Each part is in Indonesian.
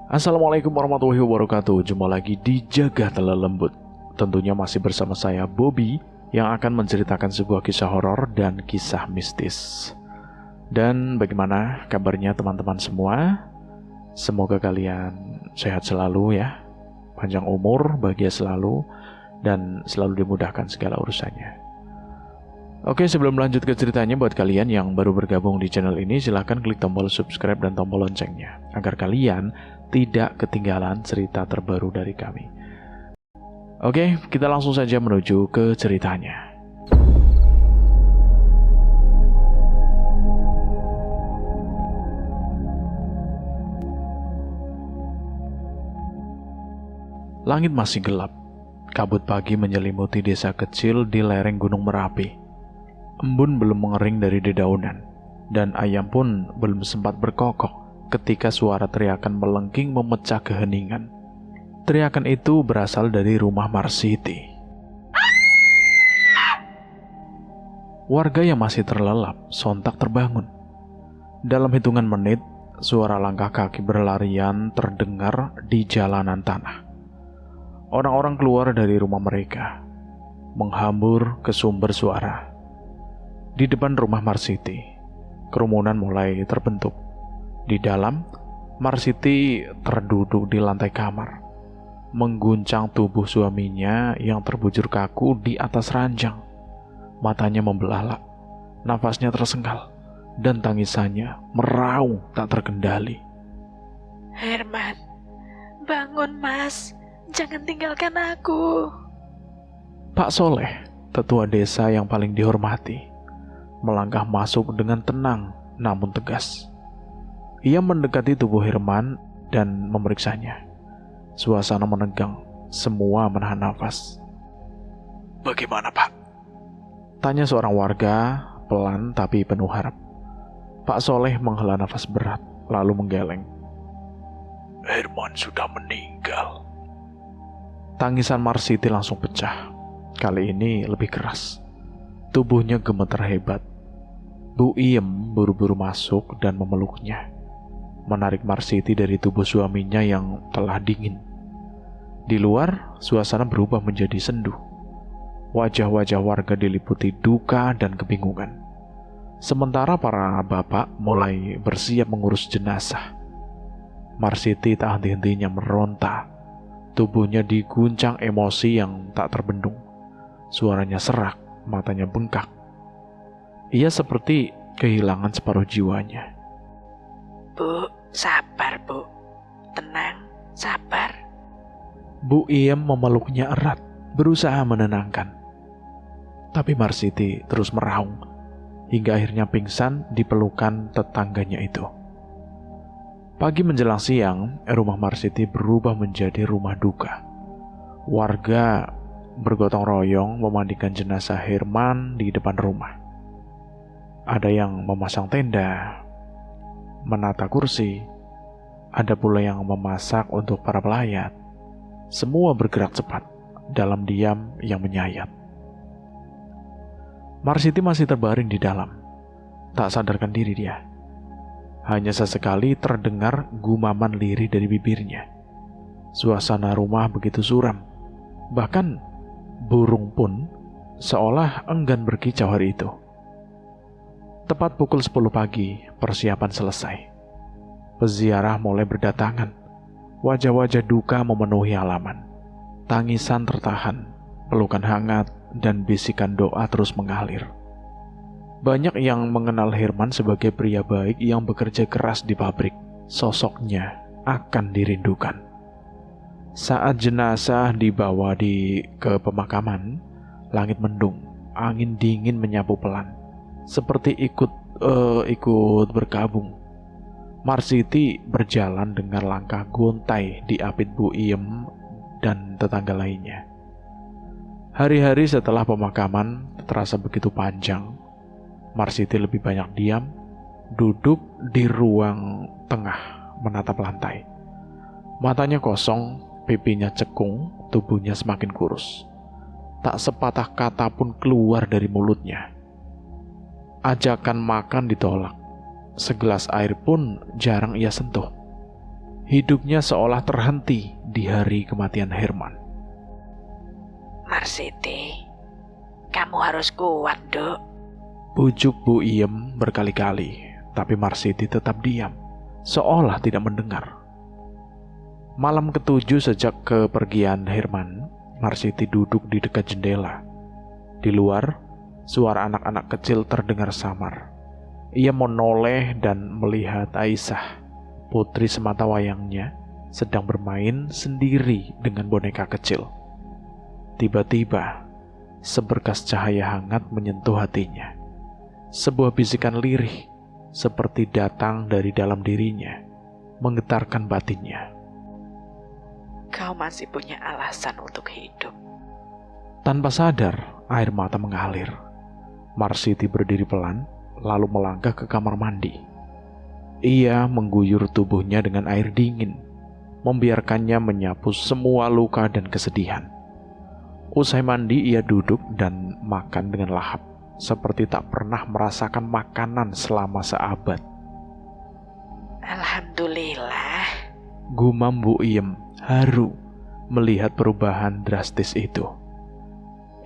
Assalamualaikum warahmatullahi wabarakatuh. Jumpa lagi di Jaga Tela Lembut. Tentunya masih bersama saya Bobby yang akan menceritakan sebuah kisah horor dan kisah mistis. Dan bagaimana kabarnya teman-teman semua? Semoga kalian sehat selalu ya, panjang umur, bahagia selalu, dan selalu dimudahkan segala urusannya. Oke, sebelum lanjut ke ceritanya, buat kalian yang baru bergabung di channel ini, silahkan klik tombol subscribe dan tombol loncengnya agar kalian tidak ketinggalan cerita terbaru dari kami. Oke, kita langsung saja menuju ke ceritanya. Langit masih gelap. Kabut pagi menyelimuti desa kecil di lereng Gunung Merapi. Embun belum mengering dari dedaunan, dan ayam pun belum sempat berkokok ketika suara teriakan melengking memecah keheningan. Teriakan itu berasal dari rumah Marsiti. Warga yang masih terlelap sontak terbangun. Dalam hitungan menit, suara langkah kaki berlarian terdengar di jalanan tanah. Orang-orang keluar dari rumah mereka, menghambur ke sumber suara. Di depan rumah Marsiti, kerumunan mulai terbentuk. Di dalam, Marsiti terduduk di lantai kamar, mengguncang tubuh suaminya yang terbujur kaku di atas ranjang. Matanya membelalak, nafasnya tersengal, dan tangisannya meraung tak terkendali. Herman, bangun mas, jangan tinggalkan aku. Pak Soleh, tetua desa yang paling dihormati, melangkah masuk dengan tenang namun tegas. Ia mendekati tubuh Herman dan memeriksanya. Suasana menegang, semua menahan nafas. "Bagaimana, Pak?" tanya seorang warga, pelan tapi penuh harap. Pak Soleh menghela nafas berat, lalu menggeleng. "Herman sudah meninggal." Tangisan Marsiti langsung pecah. Kali ini lebih keras. Tubuhnya gemetar hebat. Bu Iem buru-buru masuk dan memeluknya, menarik Marsiti dari tubuh suaminya yang telah dingin. Di luar, suasana berubah menjadi sendu. Wajah-wajah warga diliputi duka dan kebingungan. Sementara para bapak mulai bersiap mengurus jenazah. Marsiti tak henti-hentinya meronta. Tubuhnya diguncang emosi yang tak terbendung. Suaranya serak, matanya bengkak. Ia seperti kehilangan separuh jiwanya. Bu, sabar bu, tenang, sabar. Bu Iem memeluknya erat, berusaha menenangkan. Tapi Marsiti terus meraung, hingga akhirnya pingsan di pelukan tetangganya itu. Pagi menjelang siang, rumah Marsiti berubah menjadi rumah duka. Warga bergotong royong memandikan jenazah Herman di depan rumah. Ada yang memasang tenda, menata kursi, ada pula yang memasak untuk para pelayat. Semua bergerak cepat dalam diam yang menyayat. Marsiti masih terbaring di dalam, tak sadarkan diri dia. Hanya sesekali terdengar gumaman lirih dari bibirnya. Suasana rumah begitu suram, bahkan burung pun seolah enggan berkicau hari itu. Tepat pukul 10 pagi, persiapan selesai. Peziarah mulai berdatangan. Wajah-wajah duka memenuhi halaman. Tangisan tertahan, pelukan hangat, dan bisikan doa terus mengalir. Banyak yang mengenal Herman sebagai pria baik yang bekerja keras di pabrik. Sosoknya akan dirindukan. Saat jenazah dibawa ke pemakaman, langit mendung, angin dingin menyapu pelan, seperti ikut berkabung. Marsiti berjalan dengan langkah gontai diapit Bu Iem dan tetangga lainnya. Hari-hari setelah pemakaman terasa begitu panjang. Marsiti lebih banyak diam, duduk di ruang tengah menatap lantai. Matanya kosong, pipinya cekung, tubuhnya semakin kurus. Tak sepatah kata pun keluar dari mulutnya. Ajakan makan ditolak. Segelas air pun jarang ia sentuh. Hidupnya seolah terhenti di hari kematian Herman. Marsiti, kamu harus kuat, Dok. Bujuk Bu Iem berkali-kali, tapi Marsiti tetap diam, seolah tidak mendengar. Malam ketujuh sejak kepergian Herman, Marsiti duduk di dekat jendela. Di luar, suara anak-anak kecil terdengar samar. Ia menoleh dan melihat Aisyah, putri sematawayangnya, sedang bermain sendiri dengan boneka kecil. Tiba-tiba, seberkas cahaya hangat menyentuh hatinya. Sebuah bisikan lirih, seperti datang dari dalam dirinya, menggetarkan batinnya. Kau masih punya alasan untuk hidup. Tanpa sadar, air mata mengalir. Marsiti berdiri pelan, lalu melangkah ke kamar mandi. Ia mengguyur tubuhnya dengan air dingin, membiarkannya menyapu semua luka dan kesedihan. Usai mandi, ia duduk dan makan dengan lahap, seperti tak pernah merasakan makanan selama seabad. Alhamdulillah. Gumam Bu Iem haru melihat perubahan drastis itu.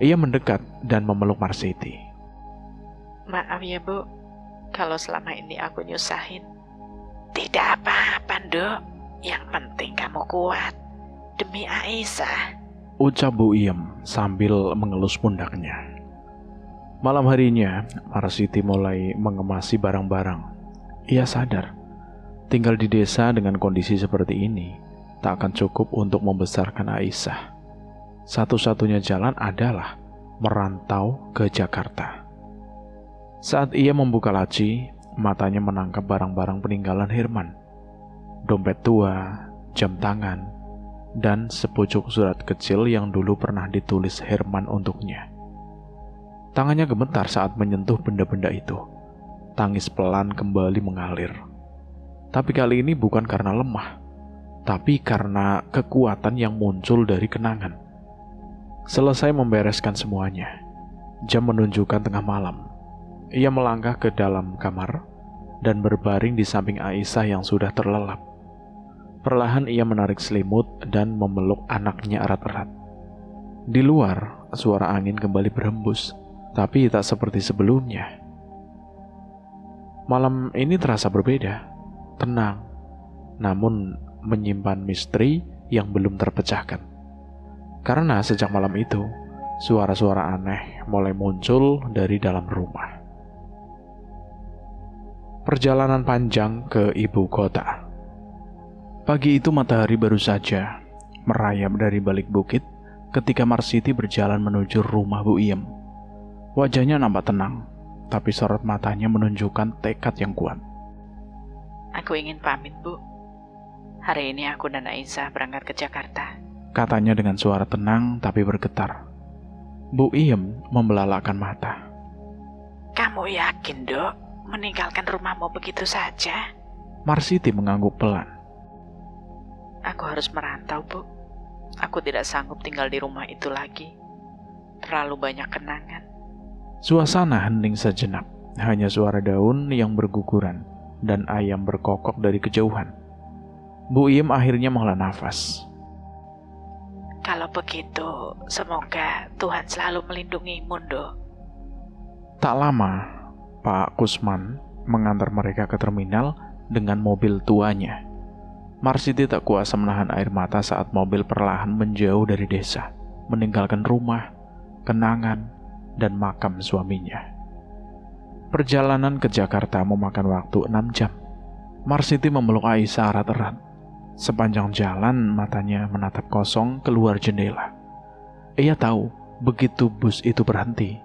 Ia mendekat dan memeluk Marsiti. Maaf ya, Bu, kalau selama ini aku nyusahin. Tidak apa-apa, Dok. Yang penting kamu kuat. Demi Aisyah. Ucap Bu Iem sambil mengelus pundaknya. Malam harinya, Marsiti mulai mengemasi barang-barang. Ia sadar, tinggal di desa dengan kondisi seperti ini tak akan cukup untuk membesarkan Aisyah. Satu-satunya jalan adalah merantau ke Jakarta. Saat ia membuka laci, matanya menangkap barang-barang peninggalan Herman. Dompet tua, jam tangan, dan sepucuk surat kecil yang dulu pernah ditulis Herman untuknya. Tangannya gemetar saat menyentuh benda-benda itu. Tangis pelan kembali mengalir. Tapi kali ini bukan karena lemah, tapi karena kekuatan yang muncul dari kenangan. Selesai membereskan semuanya, jam menunjukkan tengah malam. Ia melangkah ke dalam kamar dan berbaring di samping Aisyah yang sudah terlelap. Perlahan ia menarik selimut dan memeluk anaknya erat-erat. Di luar, suara angin kembali berhembus, tapi tak seperti sebelumnya. Malam ini terasa berbeda, tenang, namun menyimpan misteri yang belum terpecahkan. Karena sejak malam itu, suara-suara aneh mulai muncul dari dalam rumah. Perjalanan panjang ke ibu kota. Pagi itu matahari baru saja merayap dari balik bukit ketika Marsiti berjalan menuju rumah Bu Iem. Wajahnya nampak tenang, tapi sorot matanya menunjukkan tekad yang kuat. Aku ingin pamit, Bu. Hari ini aku dan Aisyah berangkat ke Jakarta. Katanya dengan suara tenang tapi bergetar. Bu Iem membelalakkan mata. Kamu yakin, Dok, meninggalkan rumahmu begitu saja? Marsiti mengangguk pelan. Aku harus merantau, Bu. Aku tidak sanggup tinggal di rumah itu lagi. Terlalu banyak kenangan. Suasana hening sejenak. Hanya suara daun yang berguguran dan ayam berkokok dari kejauhan. Bu Iem akhirnya menghela nafas. Kalau begitu, semoga Tuhan selalu melindungimu, Dok. Tak lama, Pak Kusman mengantar mereka ke terminal dengan mobil tuanya. Marsiti tak kuasa menahan air mata saat mobil perlahan menjauh dari desa, meninggalkan rumah, kenangan, dan makam suaminya. Perjalanan ke Jakarta memakan waktu 6 jam. Marsiti memeluk Aisyah erat-erat. Sepanjang jalan matanya menatap kosong keluar jendela. Ia tahu begitu bus itu berhenti,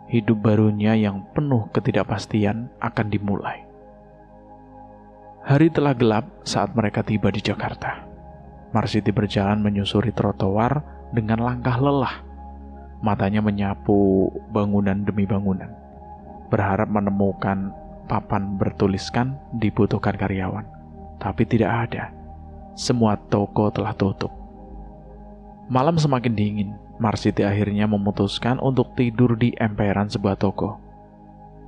hidup barunya yang penuh ketidakpastian akan dimulai. Hari telah gelap saat mereka tiba di Jakarta. Marsiti berjalan menyusuri trotoar dengan langkah lelah. Matanya menyapu bangunan demi bangunan, berharap menemukan papan bertuliskan dibutuhkan karyawan. Tapi tidak ada. Semua toko telah tutup. Malam semakin dingin. Marsiti akhirnya memutuskan untuk tidur di emperan sebuah toko.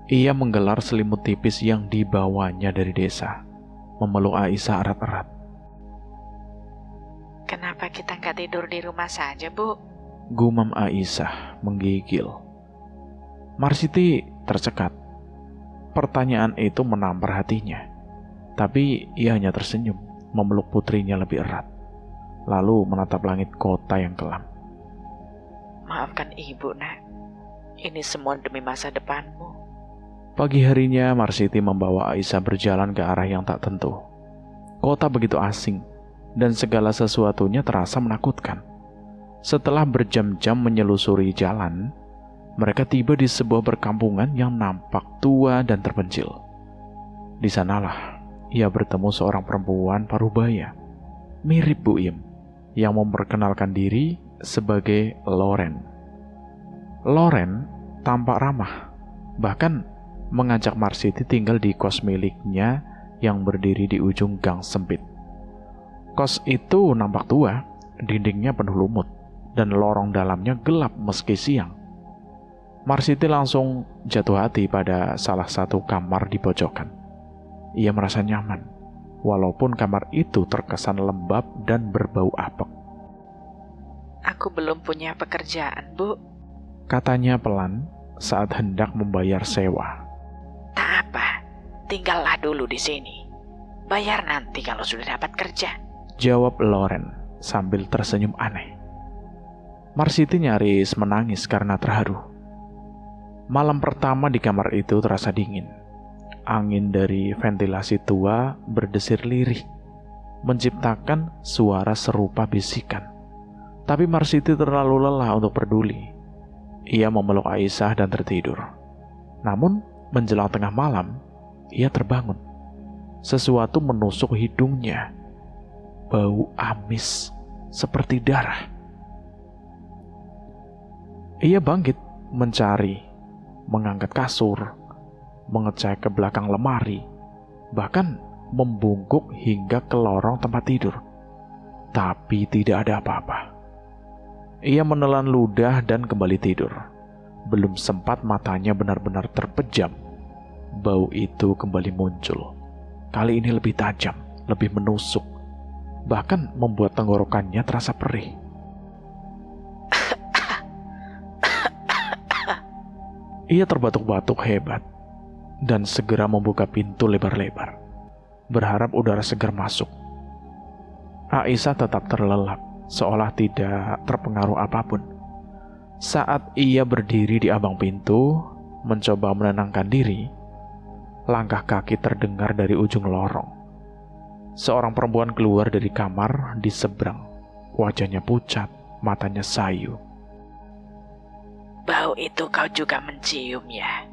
Ia menggelar selimut tipis yang dibawanya dari desa, memeluk Aisyah erat-erat. Kenapa kita nggak tidur di rumah saja, Bu? Gumam Aisyah menggigil. Marsiti tercekat. Pertanyaan itu menampar hatinya. Tapi ia hanya tersenyum, memeluk putrinya lebih erat. Lalu menatap langit kota yang kelam. Maafkan Ibu, Nak. Ini semua demi masa depanmu. Pagi harinya, Marsiti membawa Aisyah berjalan ke arah yang tak tentu. Kota begitu asing, dan segala sesuatunya terasa menakutkan. Setelah berjam-jam menyelusuri jalan, mereka tiba di sebuah perkampungan yang nampak tua dan terpencil. Di sanalah ia bertemu seorang perempuan parubaya, mirip Bu Im, yang memperkenalkan diri sebagai Loren. Loren tampak ramah, bahkan mengajak Marsiti tinggal di kos miliknya yang berdiri di ujung gang sempit. Kos itu nampak tua, dindingnya penuh lumut, dan lorong dalamnya gelap meski siang. Marsiti langsung jatuh hati pada salah satu kamar di pojokan. Ia merasa nyaman, walaupun kamar itu terkesan lembab dan berbau apek. Aku belum punya pekerjaan, Bu. Katanya pelan saat hendak membayar sewa. Tak apa, tinggallah dulu di sini. Bayar nanti kalau sudah dapat kerja. Jawab Loren sambil tersenyum aneh. Marsiti nyaris menangis karena terharu. Malam pertama di kamar itu terasa dingin. Angin dari ventilasi tua berdesir lirih, menciptakan suara serupa bisikan. Tapi Marsiti terlalu lelah untuk peduli. Ia memeluk Aisyah dan tertidur. Namun, menjelang tengah malam, ia terbangun. Sesuatu menusuk hidungnya. Bau amis seperti darah. Ia bangkit, mencari, mengangkat kasur, mengecek ke belakang lemari, bahkan membungkuk hingga ke lorong tempat tidur. Tapi tidak ada apa-apa. Ia menelan ludah dan kembali tidur. Belum sempat matanya benar-benar terpejam, bau itu kembali muncul. Kali ini lebih tajam, lebih menusuk, bahkan membuat tenggorokannya terasa perih. Ia terbatuk-batuk hebat dan segera membuka pintu lebar-lebar, berharap udara segar masuk. Aisyah tetap terlelap, seolah tidak terpengaruh apapun. Saat ia berdiri di ambang pintu, mencoba menenangkan diri, langkah kaki terdengar dari ujung lorong. Seorang perempuan keluar dari kamar di seberang. Wajahnya pucat, matanya sayu. Bau itu kau juga mencium ya?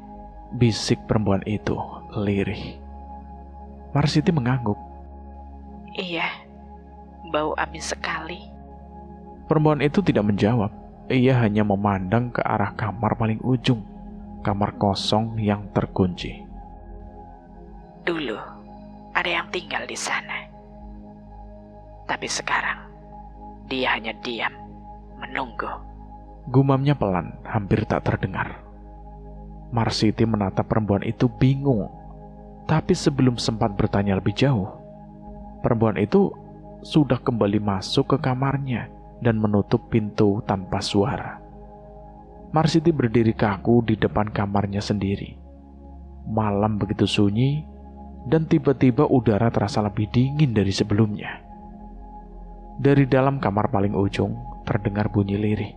Bisik perempuan itu, lirih. Marsiti mengangguk. Iya, bau amis sekali. Perempuan itu tidak menjawab. Ia hanya memandang ke arah kamar paling ujung, kamar kosong yang terkunci. Dulu ada yang tinggal di sana. Tapi sekarang dia hanya diam, menunggu. Gumamnya pelan, hampir tak terdengar. Marsiti menatap perempuan itu bingung. Tapi sebelum sempat bertanya lebih jauh, perempuan itu sudah kembali masuk ke kamarnya dan menutup pintu tanpa suara. Marsiti berdiri kaku di depan kamarnya sendiri. Malam begitu sunyi, dan tiba-tiba udara terasa lebih dingin dari sebelumnya. Dari dalam kamar paling ujung terdengar bunyi lirih,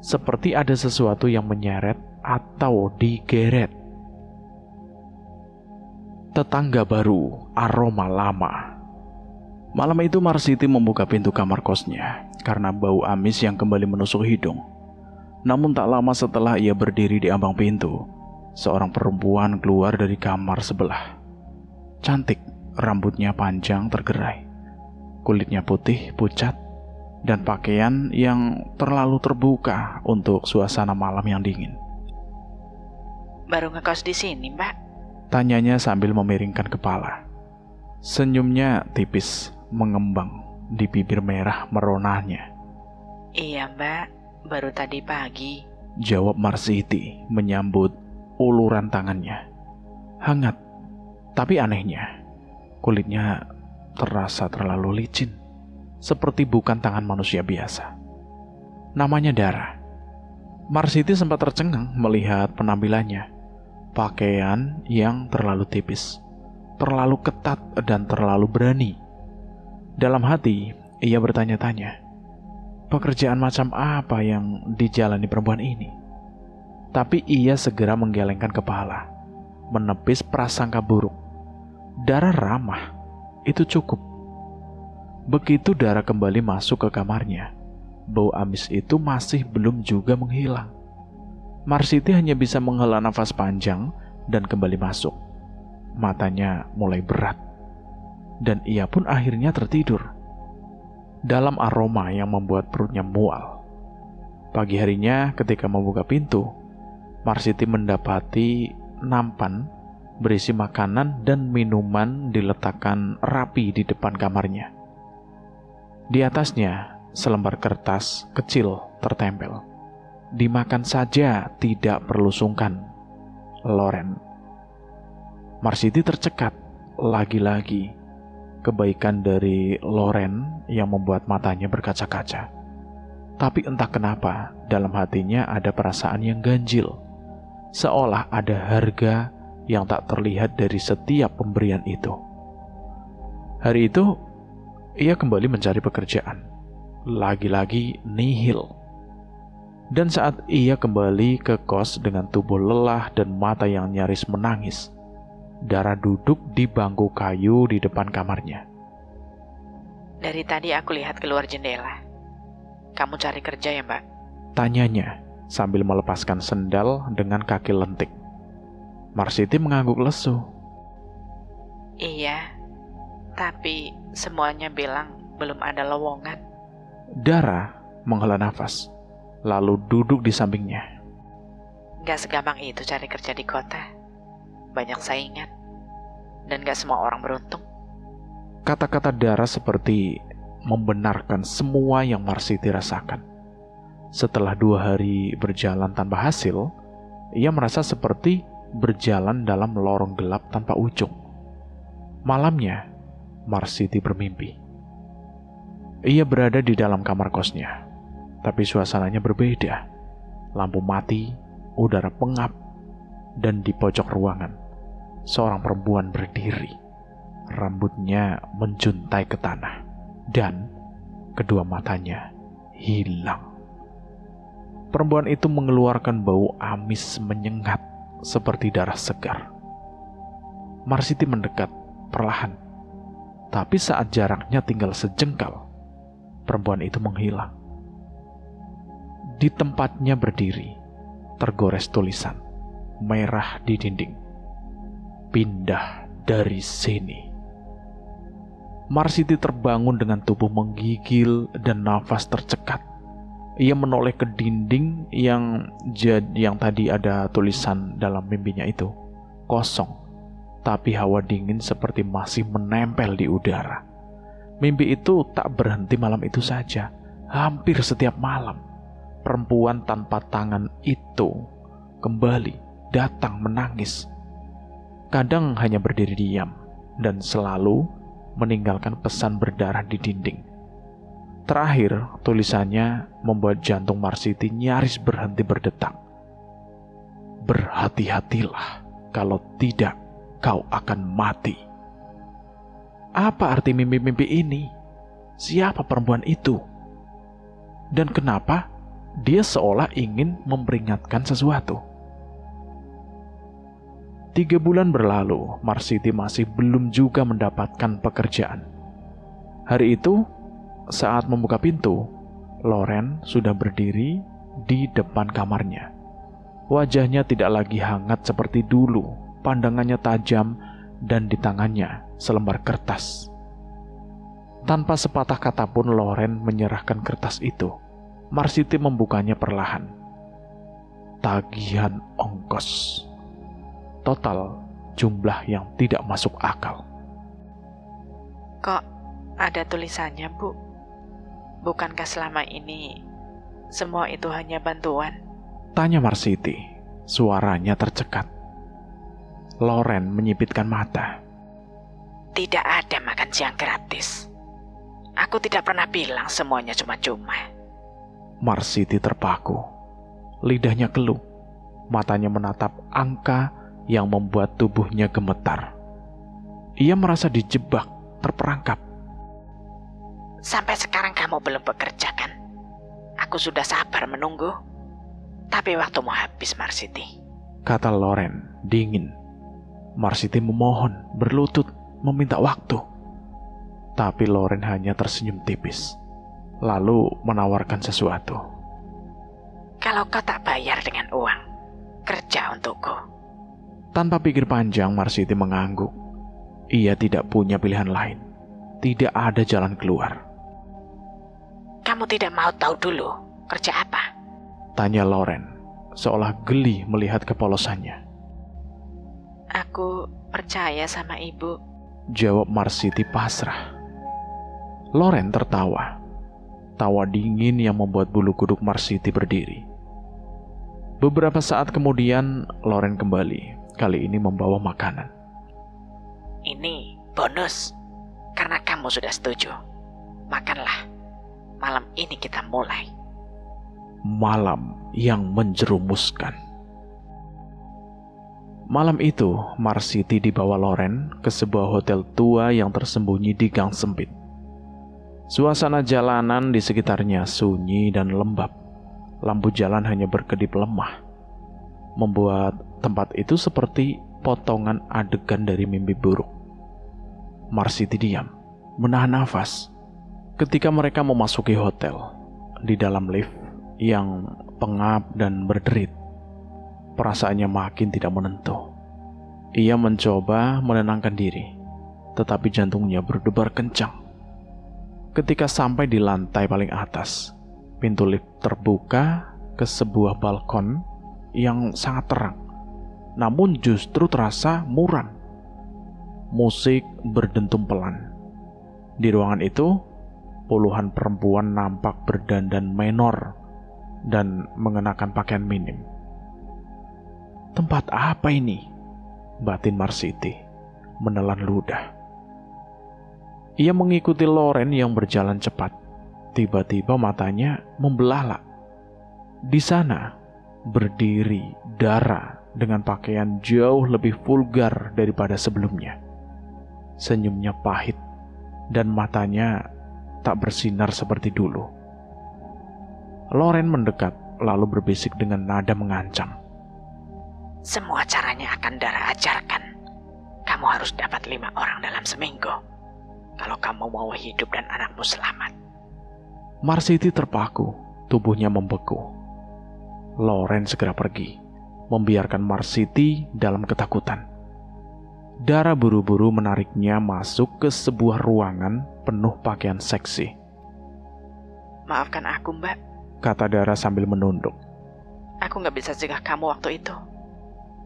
seperti ada sesuatu yang menyeret atau digeret. Tetangga baru, aroma lama. Malam itu Marsiti membuka pintu kamar kosnya karena bau amis yang kembali menusuk hidung. Namun tak lama setelah ia berdiri di ambang pintu, seorang perempuan keluar dari kamar sebelah. Cantik, rambutnya panjang tergerai, kulitnya putih pucat, dan pakaian yang terlalu terbuka untuk suasana malam yang dingin. Baru ngekos di sini, Mbak? Tanyanya sambil memiringkan kepala. Senyumnya tipis, mengembang di bibir merah meronanya. Iya, Mbak. Baru tadi pagi. Jawab Marsiti menyambut uluran tangannya. Hangat, tapi anehnya kulitnya terasa terlalu licin. seperti bukan tangan manusia biasa. Namanya Dara. Marsiti sempat tercengang melihat penampilannya. Pakaian yang terlalu tipis, terlalu ketat, dan terlalu berani. Dalam hati, ia bertanya-tanya, pekerjaan macam apa yang dijalani perempuan ini? Tapi ia segera menggelengkan kepala, menepis prasangka buruk. Dara ramah, itu cukup. Begitu Dara kembali masuk ke kamarnya, bau amis itu masih belum juga menghilang. Marsiti hanya bisa menghela nafas panjang dan kembali masuk. Matanya mulai berat, dan ia pun akhirnya tertidur dalam aroma yang membuat perutnya mual. Pagi harinya ketika membuka pintu, Marsiti mendapati nampan berisi makanan dan minuman diletakkan rapi di depan kamarnya. Di atasnya selembar kertas kecil tertempel. Dimakan saja, tidak perlu sungkan. Loren. Marsiti tercekat. Lagi-lagi kebaikan dari Loren yang membuat matanya berkaca-kaca. Tapi entah kenapa dalam hatinya ada perasaan yang ganjil. Seolah ada harga yang tak terlihat dari setiap pemberian itu. Hari itu, ia kembali mencari pekerjaan. Lagi-lagi nihil. Dan saat ia kembali ke kos dengan tubuh lelah dan mata yang nyaris menangis, Dara duduk di bangku kayu di depan kamarnya. Dari tadi aku lihat keluar jendela. Kamu cari kerja ya, Mbak? Tanyanya sambil melepaskan sendal dengan kaki lentik. Marsiti mengangguk lesu. Iya, tapi semuanya bilang belum ada lowongan. Dara menghela nafas, lalu duduk di sampingnya. Gak segampang itu cari kerja di kota. Banyak saingan, dan gak semua orang beruntung. Kata-kata Dara seperti membenarkan semua yang Marsiti rasakan. Setelah 2 hari berjalan tanpa hasil, ia merasa seperti berjalan dalam lorong gelap tanpa ujung. Malamnya, Marsiti bermimpi. Ia berada di dalam kamar kosnya, tapi suasananya berbeda. Lampu mati, udara pengap, dan di pojok ruangan, seorang perempuan berdiri. Rambutnya menjuntai ke tanah, dan kedua matanya hilang. Perempuan itu mengeluarkan bau amis menyengat seperti darah segar. Marsiti mendekat perlahan, tapi saat jaraknya tinggal sejengkal, perempuan itu menghilang. Di tempatnya berdiri, tergores tulisan merah di dinding. Pindah dari sini. Marsiti terbangun dengan tubuh menggigil dan nafas tercekat. Ia menoleh ke dinding yang tadi ada tulisan dalam mimpinya itu. Kosong, tapi hawa dingin seperti masih menempel di udara. Mimpi itu tak berhenti malam itu saja. Hampir setiap malam, perempuan tanpa tangan itu kembali datang menangis. Kadang hanya berdiri diam dan selalu meninggalkan pesan berdarah di dinding. Terakhir, tulisannya membuat jantung Marsiti nyaris berhenti berdetak. Berhati-hatilah, kalau tidak kau akan mati. Apa arti mimpi-mimpi ini? Siapa perempuan itu? Dan kenapa dia seolah ingin memperingatkan sesuatu? 3 bulan berlalu, Marsiti masih belum juga mendapatkan pekerjaan. Hari itu, saat membuka pintu, Loren sudah berdiri di depan kamarnya. Wajahnya tidak lagi hangat seperti dulu, pandangannya tajam, dan di tangannya selembar kertas. Tanpa sepatah kata pun Loren menyerahkan kertas itu. Marsiti membukanya perlahan. Tagihan ongkos. Total jumlah yang tidak masuk akal. Kok ada tulisannya, Bu? Bukankah selama ini semua itu hanya bantuan? Tanya Marsiti, suaranya tercekat. Loren menyipitkan mata. Tidak ada makan siang gratis. Aku tidak pernah bilang semuanya cuma-cuma. Marsiti terpaku. Lidahnya keluh. Matanya menatap angka yang membuat tubuhnya gemetar. Ia merasa dijebak, terperangkap. Sampai sekarang kamu belum bekerja kan? Aku sudah sabar menunggu. Tapi waktumu habis, Marsiti. Kata Loren dingin. Marsiti memohon, berlutut, meminta waktu. Tapi Loren hanya tersenyum tipis. Lalu menawarkan sesuatu. Kalau kau tak bayar dengan uang, kerja untukku. Tanpa pikir panjang, Marsiti mengangguk. Ia tidak punya pilihan lain. Tidak ada jalan keluar. Kamu tidak mau tahu dulu kerja apa? Tanya Loren, seolah geli melihat kepolosannya. Aku percaya sama ibu. Jawab Marsiti pasrah. Loren tertawa. Tawa dingin yang membuat bulu kuduk Marsiti berdiri. Beberapa saat kemudian, Loren kembali. Kali ini membawa makanan. Ini bonus, karena kamu sudah setuju. Makanlah. Malam ini kita mulai. Malam yang menjerumuskan. Malam itu, Marsiti dibawa Loren ke sebuah hotel tua yang tersembunyi di gang sempit. Suasana jalanan di sekitarnya sunyi dan lembab. Lampu jalan hanya berkedip lemah, membuat tempat itu seperti potongan adegan dari mimpi buruk. Marsiti diam, menahan nafas. Ketika mereka memasuki hotel, di dalam lift yang pengap dan berderit, perasaannya makin tidak menentu. Ia mencoba menenangkan diri, tetapi jantungnya berdebar kencang. Ketika sampai di lantai paling atas, pintu lift terbuka ke sebuah balkon yang sangat terang, namun justru terasa muram. Musik berdentum pelan. Di ruangan itu, puluhan perempuan nampak berdandan menor dan mengenakan pakaian minim. Tempat apa ini? Batin Marsiti menelan ludah. Ia mengikuti Loren yang berjalan cepat. Tiba-tiba matanya membelalak. Di sana berdiri Dara dengan pakaian jauh lebih vulgar daripada sebelumnya. Senyumnya pahit dan matanya tak bersinar seperti dulu. Loren mendekat lalu berbisik dengan nada mengancam. Semua caranya akan Dara ajarkan. Kamu harus dapat 5 orang dalam seminggu. Kalau kamu mau hidup dan anakmu selamat. Marsiti terpaku, tubuhnya membeku. Loren segera pergi, membiarkan Marsiti dalam ketakutan. Dara buru-buru menariknya masuk ke sebuah ruangan penuh pakaian seksi. Maafkan aku, Mbak. Kata Dara sambil menunduk. Aku gak bisa cegah kamu waktu itu.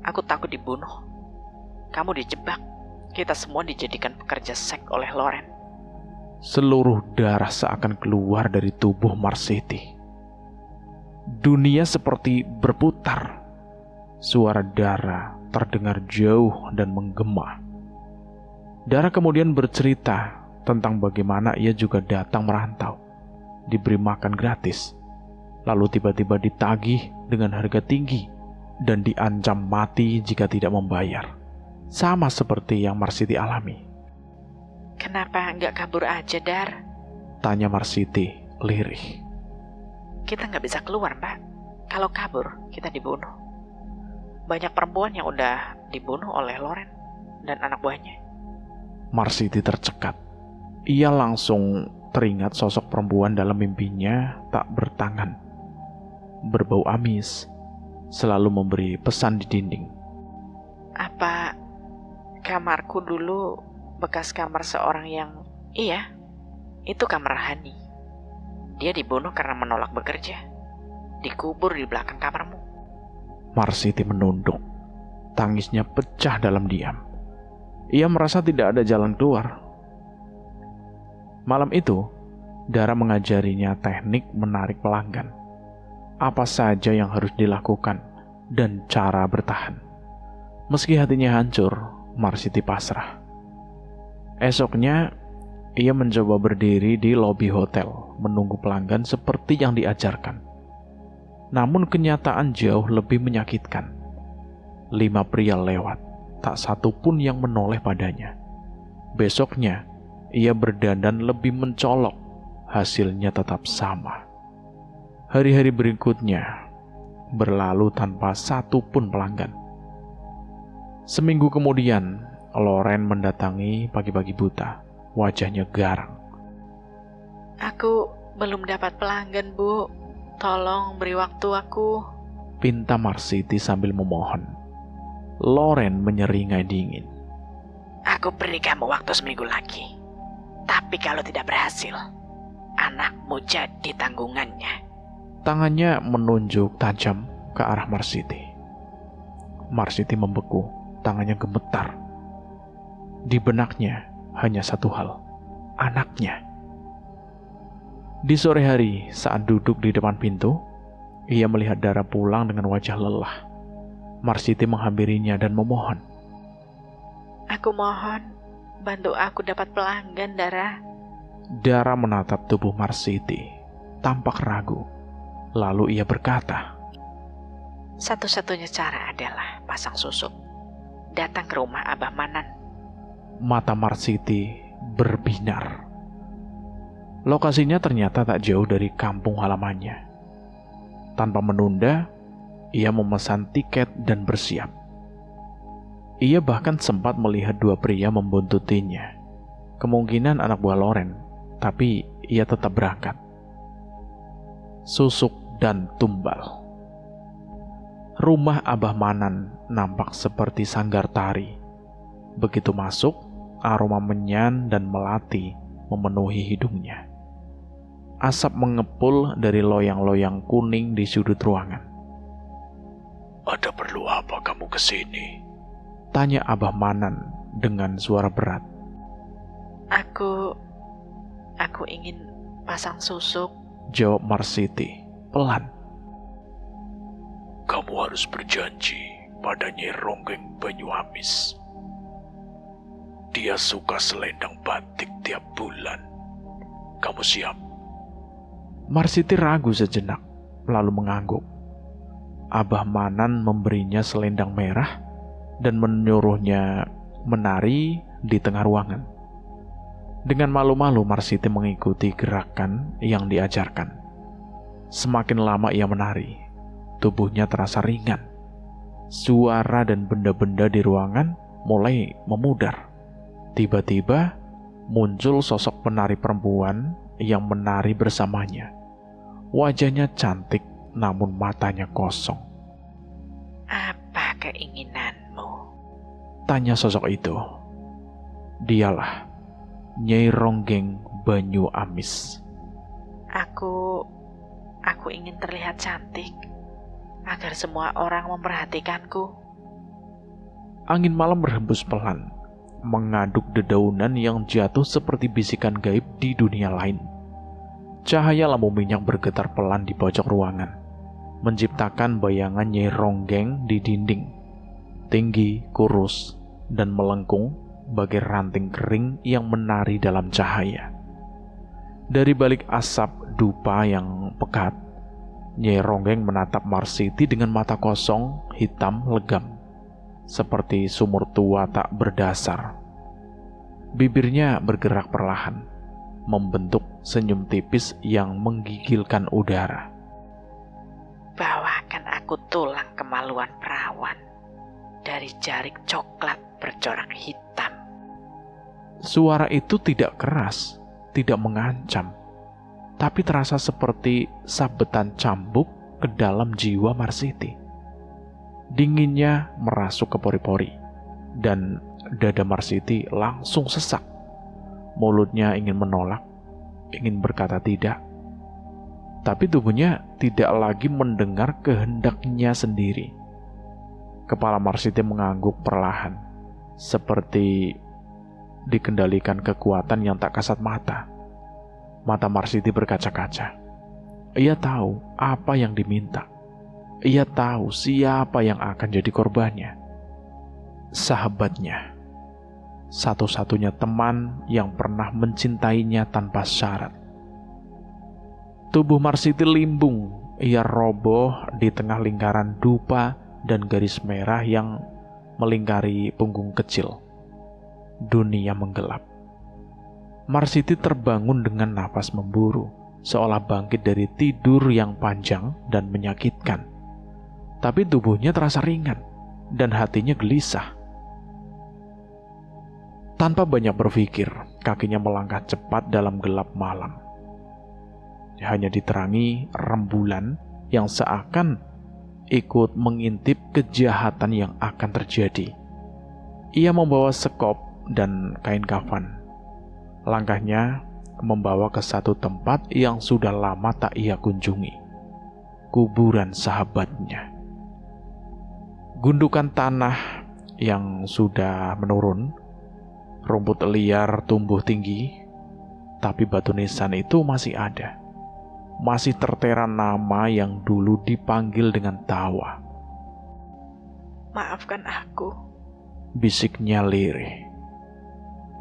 Aku takut dibunuh. Kamu dijebak. Kita semua dijadikan pekerja seks oleh Loren. Seluruh darah seakan keluar dari tubuh Marsiti. Dunia seperti berputar. Suara Dara terdengar jauh dan menggema. Dara kemudian bercerita tentang bagaimana ia juga datang merantau, diberi makan gratis, lalu tiba-tiba ditagih dengan harga tinggi dan diancam mati jika tidak membayar. Sama seperti yang Marsiti alami. Kenapa nggak kabur aja, Dar? Tanya Marsiti lirih. Kita nggak bisa keluar, Mbak. Kalau kabur, kita dibunuh. Banyak perempuan yang udah dibunuh oleh Loren dan anak buahnya. Marsiti tercekat. Ia langsung teringat sosok perempuan dalam mimpinya tak bertangan, berbau amis, selalu memberi pesan di dinding. Apa kamarku dulu bekas kamar seorang yang... Iya, itu kamar Hani. Dia dibunuh karena menolak bekerja. Dikubur di belakang kamarmu. Marsiti menunduk. Tangisnya pecah dalam diam. Ia merasa tidak ada jalan keluar. Malam itu, Dara mengajarinya teknik menarik pelanggan. Apa saja yang harus dilakukan dan cara bertahan. Meski hatinya hancur, Marsiti pasrah. Esoknya, Ia mencoba berdiri di lobi hotel, menunggu pelanggan seperti yang diajarkan. Namun kenyataan jauh lebih menyakitkan. 5 pria lewat, tak satu pun yang menoleh padanya. Besoknya, ia berdandan lebih mencolok, hasilnya tetap sama. Hari-hari berikutnya berlalu tanpa satu pun pelanggan. Seminggu kemudian, Loren mendatangi pagi-pagi buta. Wajahnya garang. Aku belum dapat pelanggan, Bu. Tolong beri waktu aku. Pinta Marsiti sambil memohon. Loren menyeringai dingin. Aku beri kamu waktu seminggu lagi. Tapi kalau tidak berhasil, anakmu jadi tanggungannya. Tangannya menunjuk tajam ke arah Marsiti. Marsiti membeku, tangannya gemetar. Di benaknya hanya satu hal, anaknya. Di sore hari, saat duduk di depan pintu, ia melihat Dara pulang dengan wajah lelah. Marsiti menghampirinya dan memohon. Aku mohon, bantu aku dapat pelanggan, Dara. Dara menatap tubuh Marsiti, tampak ragu. Lalu ia berkata, Satu-satunya cara adalah pasang susuk. Datang ke rumah Abah Manan. Mata Marsiti berbinar. Lokasinya ternyata tak jauh dari kampung halamannya. Tanpa menunda, ia memesan tiket dan bersiap. Ia bahkan sempat melihat 2 pria membuntutinya. Kemungkinan anak buah Loren, tapi ia tetap berangkat. Susuk dan tumbal. Rumah Abah Manan nampak seperti sanggar tari. Begitu masuk, aroma menyan dan melati memenuhi hidungnya. Asap mengepul dari loyang-loyang kuning di sudut ruangan. Ada perlu apa kamu kesini? Tanya Abah Manan dengan suara berat. Aku ingin pasang susuk. Jawab Marsiti pelan. Kamu harus berjanji pada Nyai Ronggeng Banyuamis. Dia suka selendang batik tiap bulan. Kamu siap? Marsiti ragu sejenak, lalu mengangguk. Abah Manan memberinya selendang merah dan menyuruhnya menari di tengah ruangan. Dengan malu-malu Marsiti mengikuti gerakan yang diajarkan. Semakin lama ia menari, tubuhnya terasa ringan. Suara dan benda-benda di ruangan mulai memudar. Tiba-tiba muncul sosok penari perempuan yang menari bersamanya. Wajahnya cantik, namun matanya kosong. Apa keinginanmu? Tanya sosok itu. Dialah Nyai Ronggeng Banyuamis. Aku ingin terlihat cantik, agar semua orang memperhatikanku. Angin malam berhembus pelan, mengaduk dedaunan yang jatuh seperti bisikan gaib di dunia lain. Cahaya lampu minyak bergetar pelan di pojok ruangan, menciptakan bayangan Nyai Ronggeng di dinding. Tinggi, kurus, dan melengkung bagai ranting kering yang menari dalam cahaya. Dari balik asap dupa yang pekat, Nyai Ronggeng menatap Marsiti dengan mata kosong, hitam, legam, seperti sumur tua tak berdasar. Bibirnya bergerak perlahan, membentuk senyum tipis yang menggigilkan udara. Bawakan aku tulang kemaluan perawan dari jarik coklat bercorak hitam. Suara itu tidak keras, tidak mengancam, tapi terasa seperti sabetan cambuk ke dalam jiwa Marsiti. Dinginnya merasuk ke pori-pori, dan dada Marsiti langsung sesak. Mulutnya ingin menolak, ingin berkata tidak, tapi tubuhnya tidak lagi mendengar kehendaknya sendiri. Kepala Marsiti mengangguk perlahan, seperti dikendalikan kekuatan yang tak kasat mata. Mata Marsiti berkaca-kaca. Ia tahu apa yang diminta. Ia tahu siapa yang akan jadi korbannya. Sahabatnya. satu-satunya teman yang pernah mencintainya tanpa syarat. Tubuh Marsiti limbung, ia roboh di tengah lingkaran dupa dan garis merah yang melingkari punggung kecil. Dunia menggelap. Marsiti terbangun dengan nafas memburu, seolah bangkit dari tidur yang panjang dan menyakitkan. Tapi tubuhnya terasa ringan dan hatinya gelisah. Tanpa banyak berpikir, kakinya melangkah cepat dalam gelap malam. Hanya diterangi rembulan yang seakan ikut mengintip kejahatan yang akan terjadi. Ia membawa sekop dan kain kafan. Langkahnya membawa ke satu tempat yang sudah lama tak ia kunjungi. Kuburan sahabatnya. Gundukan tanah yang sudah menurun, rumput liar tumbuh tinggi, tapi batu nisan itu masih ada. Masih tertera nama yang dulu dipanggil dengan tawa. Maafkan aku, bisiknya lirih.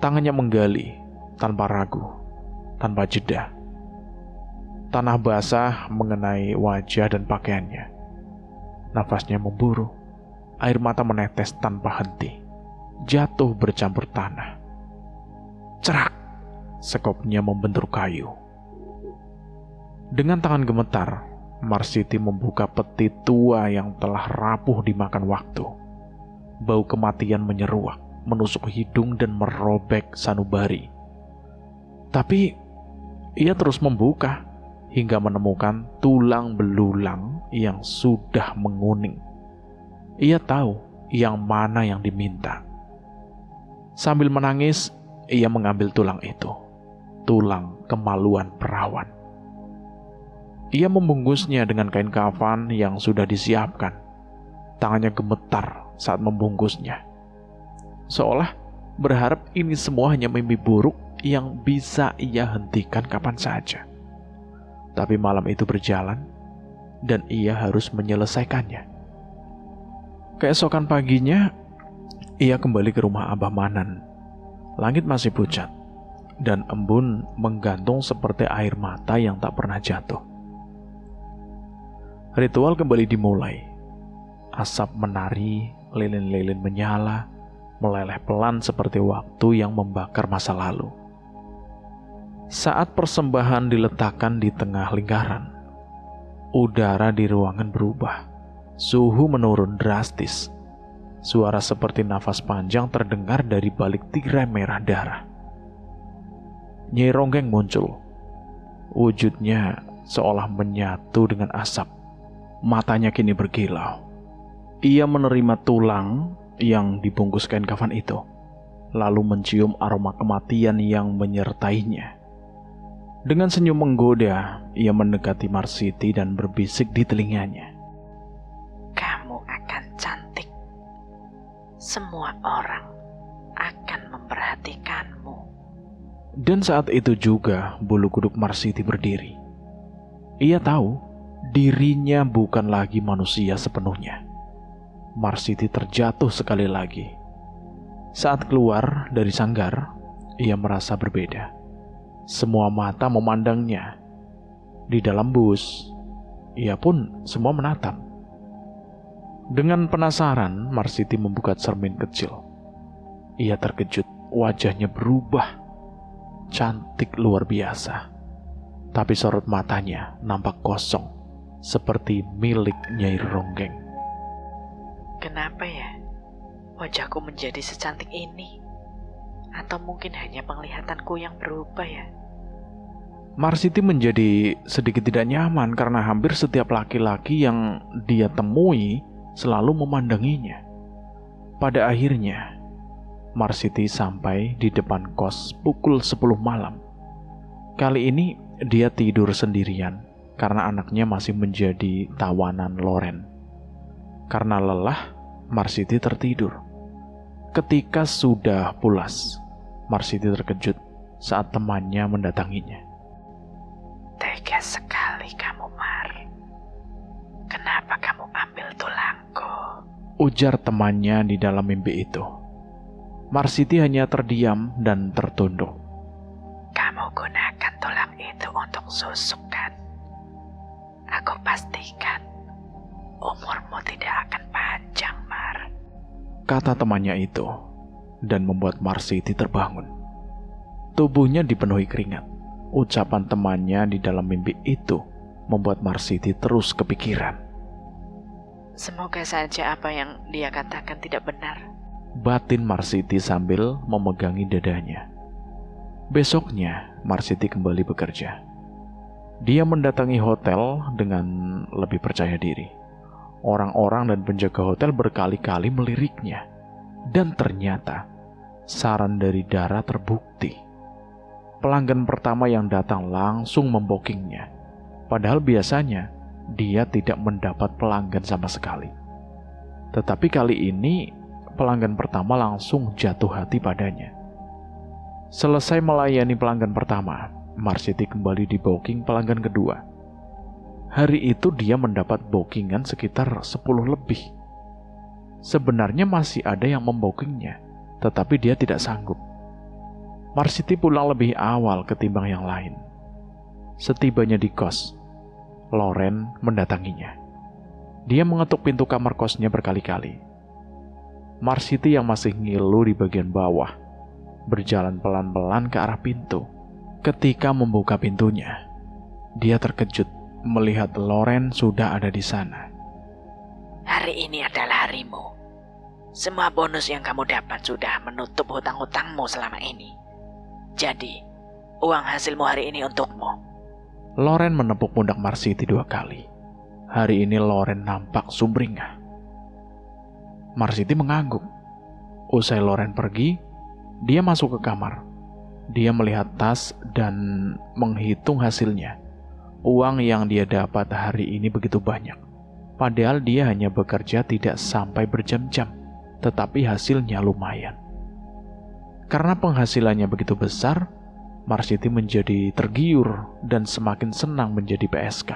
Tangannya menggali, tanpa ragu, tanpa jeda. Tanah basah mengenai wajah dan pakaiannya. Nafasnya memburu, air mata menetes tanpa henti, jatuh bercampur tanah. Cerak, sekopnya membentur kayu. Dengan tangan gemetar, Marsiti membuka peti tua yang telah rapuh dimakan waktu. Bau kematian menyeruak, menusuk hidung dan merobek sanubari. Tapi ia terus membuka hingga menemukan tulang belulang yang sudah menguning. Ia tahu yang mana yang diminta. Sambil menangis, ia mengambil tulang itu. Tulang kemaluan perawan. Ia membungkusnya dengan kain kafan yang sudah disiapkan. Tangannya gemetar saat membungkusnya. Seolah berharap ini semua hanya mimpi buruk yang bisa ia hentikan kapan saja. Tapi malam itu berjalan, dan ia harus menyelesaikannya. Keesokan paginya, ia kembali ke rumah Abah Manan. Langit masih pucat, dan embun menggantung seperti air mata yang tak pernah jatuh. Ritual kembali dimulai. Asap menari, lilin-lilin menyala, meleleh pelan seperti waktu yang membakar masa lalu. Saat persembahan diletakkan di tengah lingkaran, udara di ruangan berubah. Suhu menurun drastis. Suara seperti nafas panjang terdengar dari balik tirai merah darah. Nyai Ronggeng muncul. Wujudnya seolah menyatu dengan asap. Matanya kini berkilau. Ia menerima tulang yang dibungkus kain kafan itu, lalu mencium aroma kematian yang menyertainya. Dengan senyum menggoda, ia mendekati Marsiti dan berbisik di telinganya. kamu akan cantik. Semua orang akan memperhatikanmu. Dan saat itu juga bulu kuduk Marsiti berdiri. Ia tahu dirinya bukan lagi manusia sepenuhnya. Marsiti terjatuh sekali lagi. Saat keluar dari sanggar, ia merasa berbeda. Semua mata memandangnya. Di dalam bus, ia pun semua menatap. Dengan penasaran, Marsiti membuka cermin kecil. Ia terkejut, wajahnya berubah. Cantik luar biasa. Tapi sorot matanya nampak kosong, seperti milik Nyai Ronggeng. Kenapa ya wajahku menjadi secantik ini? Atau mungkin hanya penglihatanku yang berubah ya? Marsiti menjadi sedikit tidak nyaman karena hampir setiap laki-laki yang dia temui selalu memandanginya. Pada akhirnya, Marsiti sampai di depan kos pukul 10 malam. Kali ini dia tidur sendirian karena anaknya masih menjadi tawanan Loren. Karena lelah, Marsiti tertidur. Ketika sudah pulas, Marsiti terkejut saat temannya mendatanginya. Tega sekali kamu, Mar. Kenapa kamu ambil tulangku? Ujar temannya di dalam mimpi itu. Marsiti hanya terdiam dan tertunduk. Kamu gunakan tulang itu untuk susuk kan? Aku pastikan umurmu tidak akan panjang, Mar. Kata temannya itu, dan membuat Marsiti terbangun. Tubuhnya dipenuhi keringat. Ucapan temannya di dalam mimpi itu membuat Marsiti terus kepikiran. Semoga saja apa yang dia katakan tidak benar. Batin Marsiti sambil memegangi dadanya. Besoknya, Marsiti kembali bekerja. Dia mendatangi hotel dengan lebih percaya diri. Orang-orang dan penjaga hotel berkali-kali meliriknya. Dan ternyata, saran dari Dara terbukti. Pelanggan pertama yang datang langsung membokingnya. Padahal biasanya, dia tidak mendapat pelanggan sama sekali. Tetapi kali ini, pelanggan pertama langsung jatuh hati padanya. Selesai melayani pelanggan pertama, Marsiti kembali di booking pelanggan kedua. Hari itu dia mendapat bookingan sekitar 10 lebih. Sebenarnya masih ada yang membookingnya, tetapi dia tidak sanggup. Marsiti pulang lebih awal ketimbang yang lain. Setibanya di kos, Loren mendatanginya. Dia mengetuk pintu kamar kosnya berkali-kali. Marsiti yang masih ngilu di bagian bawah, berjalan pelan-pelan ke arah pintu. Ketika membuka pintunya, dia terkejut melihat Loren sudah ada di sana. Hari ini adalah harimu. Semua bonus yang kamu dapat sudah menutup hutang-hutangmu selama ini. Jadi, uang hasilmu hari ini untukmu. Loren menepuk pundak Marsiti 2 kali. Hari ini Loren nampak sumringah. Marsiti mengangguk. Usai Loren pergi, dia masuk ke kamar. Dia melihat tas dan menghitung hasilnya. Uang yang dia dapat hari ini begitu banyak. Padahal dia hanya bekerja tidak sampai berjam-jam, tetapi hasilnya lumayan. Karena penghasilannya begitu besar, Marsiti menjadi tergiur dan semakin senang menjadi PSK.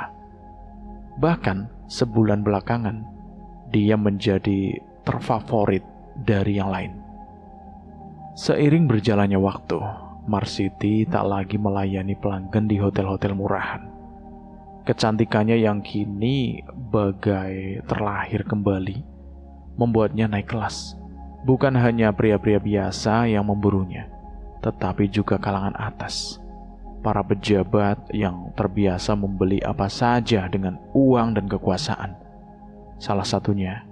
Bahkan sebulan belakangan, dia menjadi terfavorit dari yang lain. Seiring berjalannya waktu, Marsiti tak lagi melayani pelanggan di hotel-hotel murahan. Kecantikannya yang kini bagai terlahir kembali membuatnya naik kelas. Bukan hanya pria-pria biasa yang memburunya, tetapi juga kalangan atas. Para pejabat yang terbiasa membeli apa saja dengan uang dan kekuasaan. Salah satunya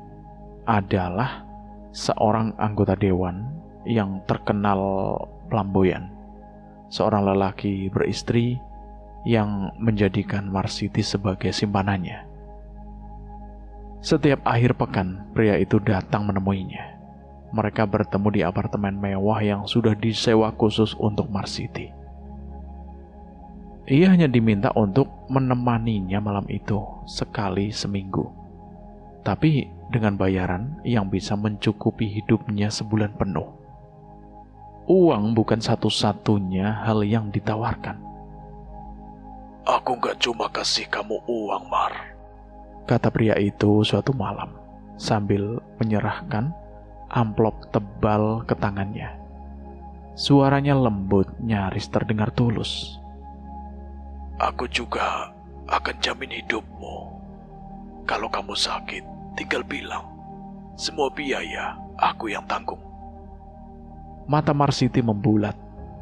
adalah seorang anggota dewan yang terkenal flamboyan. Seorang lelaki beristri yang menjadikan Marsiti sebagai simpanannya. Setiap akhir pekan, pria itu datang menemuinya. Mereka bertemu di apartemen mewah yang sudah disewa khusus untuk Marsiti. Ia hanya diminta untuk menemaninya malam itu sekali seminggu. Tapi dengan bayaran yang bisa mencukupi hidupnya sebulan penuh. Uang bukan satu-satunya hal yang ditawarkan. Aku gak cuma kasih kamu uang, Mar. Kata pria itu suatu malam sambil menyerahkan amplop tebal ke tangannya. Suaranya lembut, nyaris terdengar tulus. Aku juga akan jamin hidupmu. Kalau kamu sakit, tinggal bilang. Semua biaya aku yang tanggung. Mata Marsiti membulat.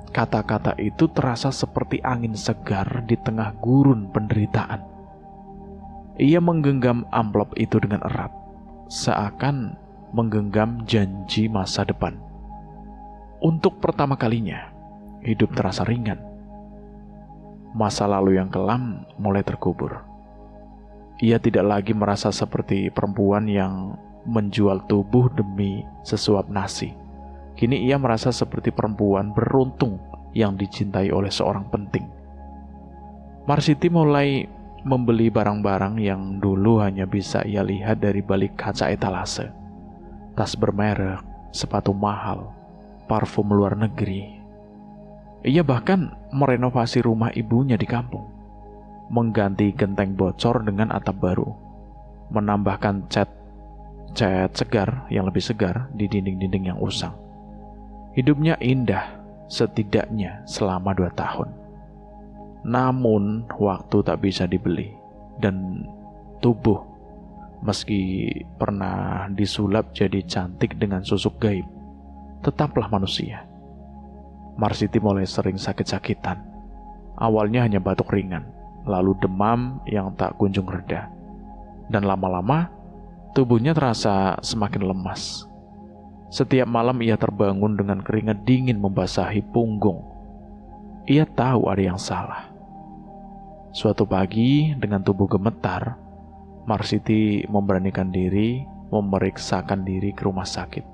Kata-kata itu terasa seperti angin segar di tengah gurun penderitaan. Ia menggenggam amplop itu dengan erat, seakan menggenggam janji masa depan. Untuk pertama kalinya, hidup terasa ringan. Masa lalu yang kelam mulai terkubur. Ia tidak lagi merasa seperti perempuan yang menjual tubuh demi sesuap nasi. Kini ia merasa seperti perempuan beruntung yang dicintai oleh seorang penting. Marsiti mulai membeli barang-barang yang dulu hanya bisa ia lihat dari balik kaca etalase. Tas bermerek, sepatu mahal, parfum luar negeri. Ia bahkan merenovasi rumah ibunya di kampung, mengganti genteng bocor dengan atap baru, menambahkan cat segar yang lebih segar di dinding-dinding yang usang. Hidupnya indah, setidaknya selama 2 tahun. Namun, waktu tak bisa dibeli, dan tubuh, meski pernah disulap jadi cantik dengan susuk gaib, tetaplah manusia. Marsiti mulai sering sakit-sakitan. Awalnya hanya batuk ringan, lalu demam yang tak kunjung reda. Dan lama-lama, tubuhnya terasa semakin lemas. Setiap malam ia terbangun dengan keringat dingin membasahi punggung. Ia tahu ada yang salah. Suatu pagi, dengan tubuh gemetar, Marsiti memberanikan diri memeriksakan diri ke rumah sakit.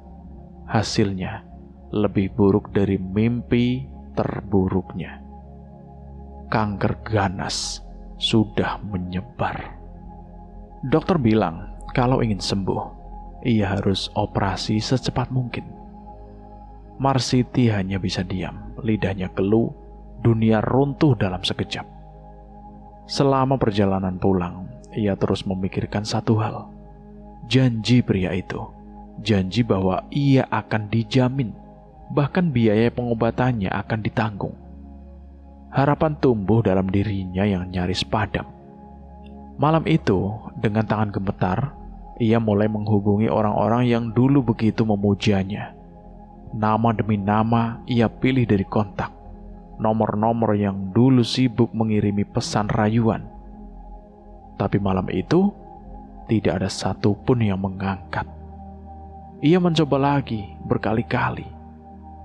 Hasilnya lebih buruk dari mimpi terburuknya. Kanker ganas sudah menyebar. Dokter bilang kalau ingin sembuh, ia harus operasi secepat mungkin. Marsiti hanya bisa diam, lidahnya keluh, dunia runtuh dalam sekejap. Selama perjalanan pulang, ia terus memikirkan satu hal. Janji pria itu, janji bahwa ia akan dijamin, bahkan biaya pengobatannya akan ditanggung. Harapan tumbuh dalam dirinya yang nyaris padam. Malam itu, dengan tangan gemetar, ia mulai menghubungi orang-orang yang dulu begitu memujanya. Nama demi nama ia pilih dari kontak. Nomor-nomor yang dulu sibuk mengirimi pesan rayuan. Tapi malam itu, tidak ada satupun yang mengangkat. Ia mencoba lagi berkali-kali.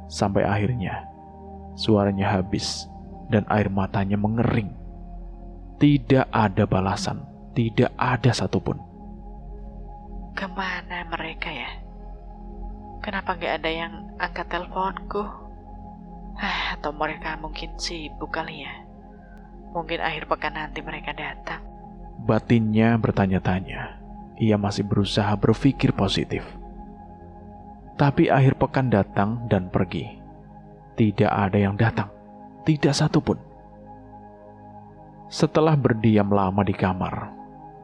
Sampai akhirnya, suaranya habis dan air matanya mengering. Tidak ada balasan, tidak ada satupun. Kemana mereka ya? Kenapa nggak ada yang angkat teleponku? Atau mereka mungkin sibuk kali ya? Mungkin akhir pekan nanti mereka datang. Batinnya bertanya-tanya. Ia masih berusaha berpikir positif. Tapi akhir pekan datang dan pergi. Tidak ada yang datang. Tidak satupun. Setelah berdiam lama di kamar,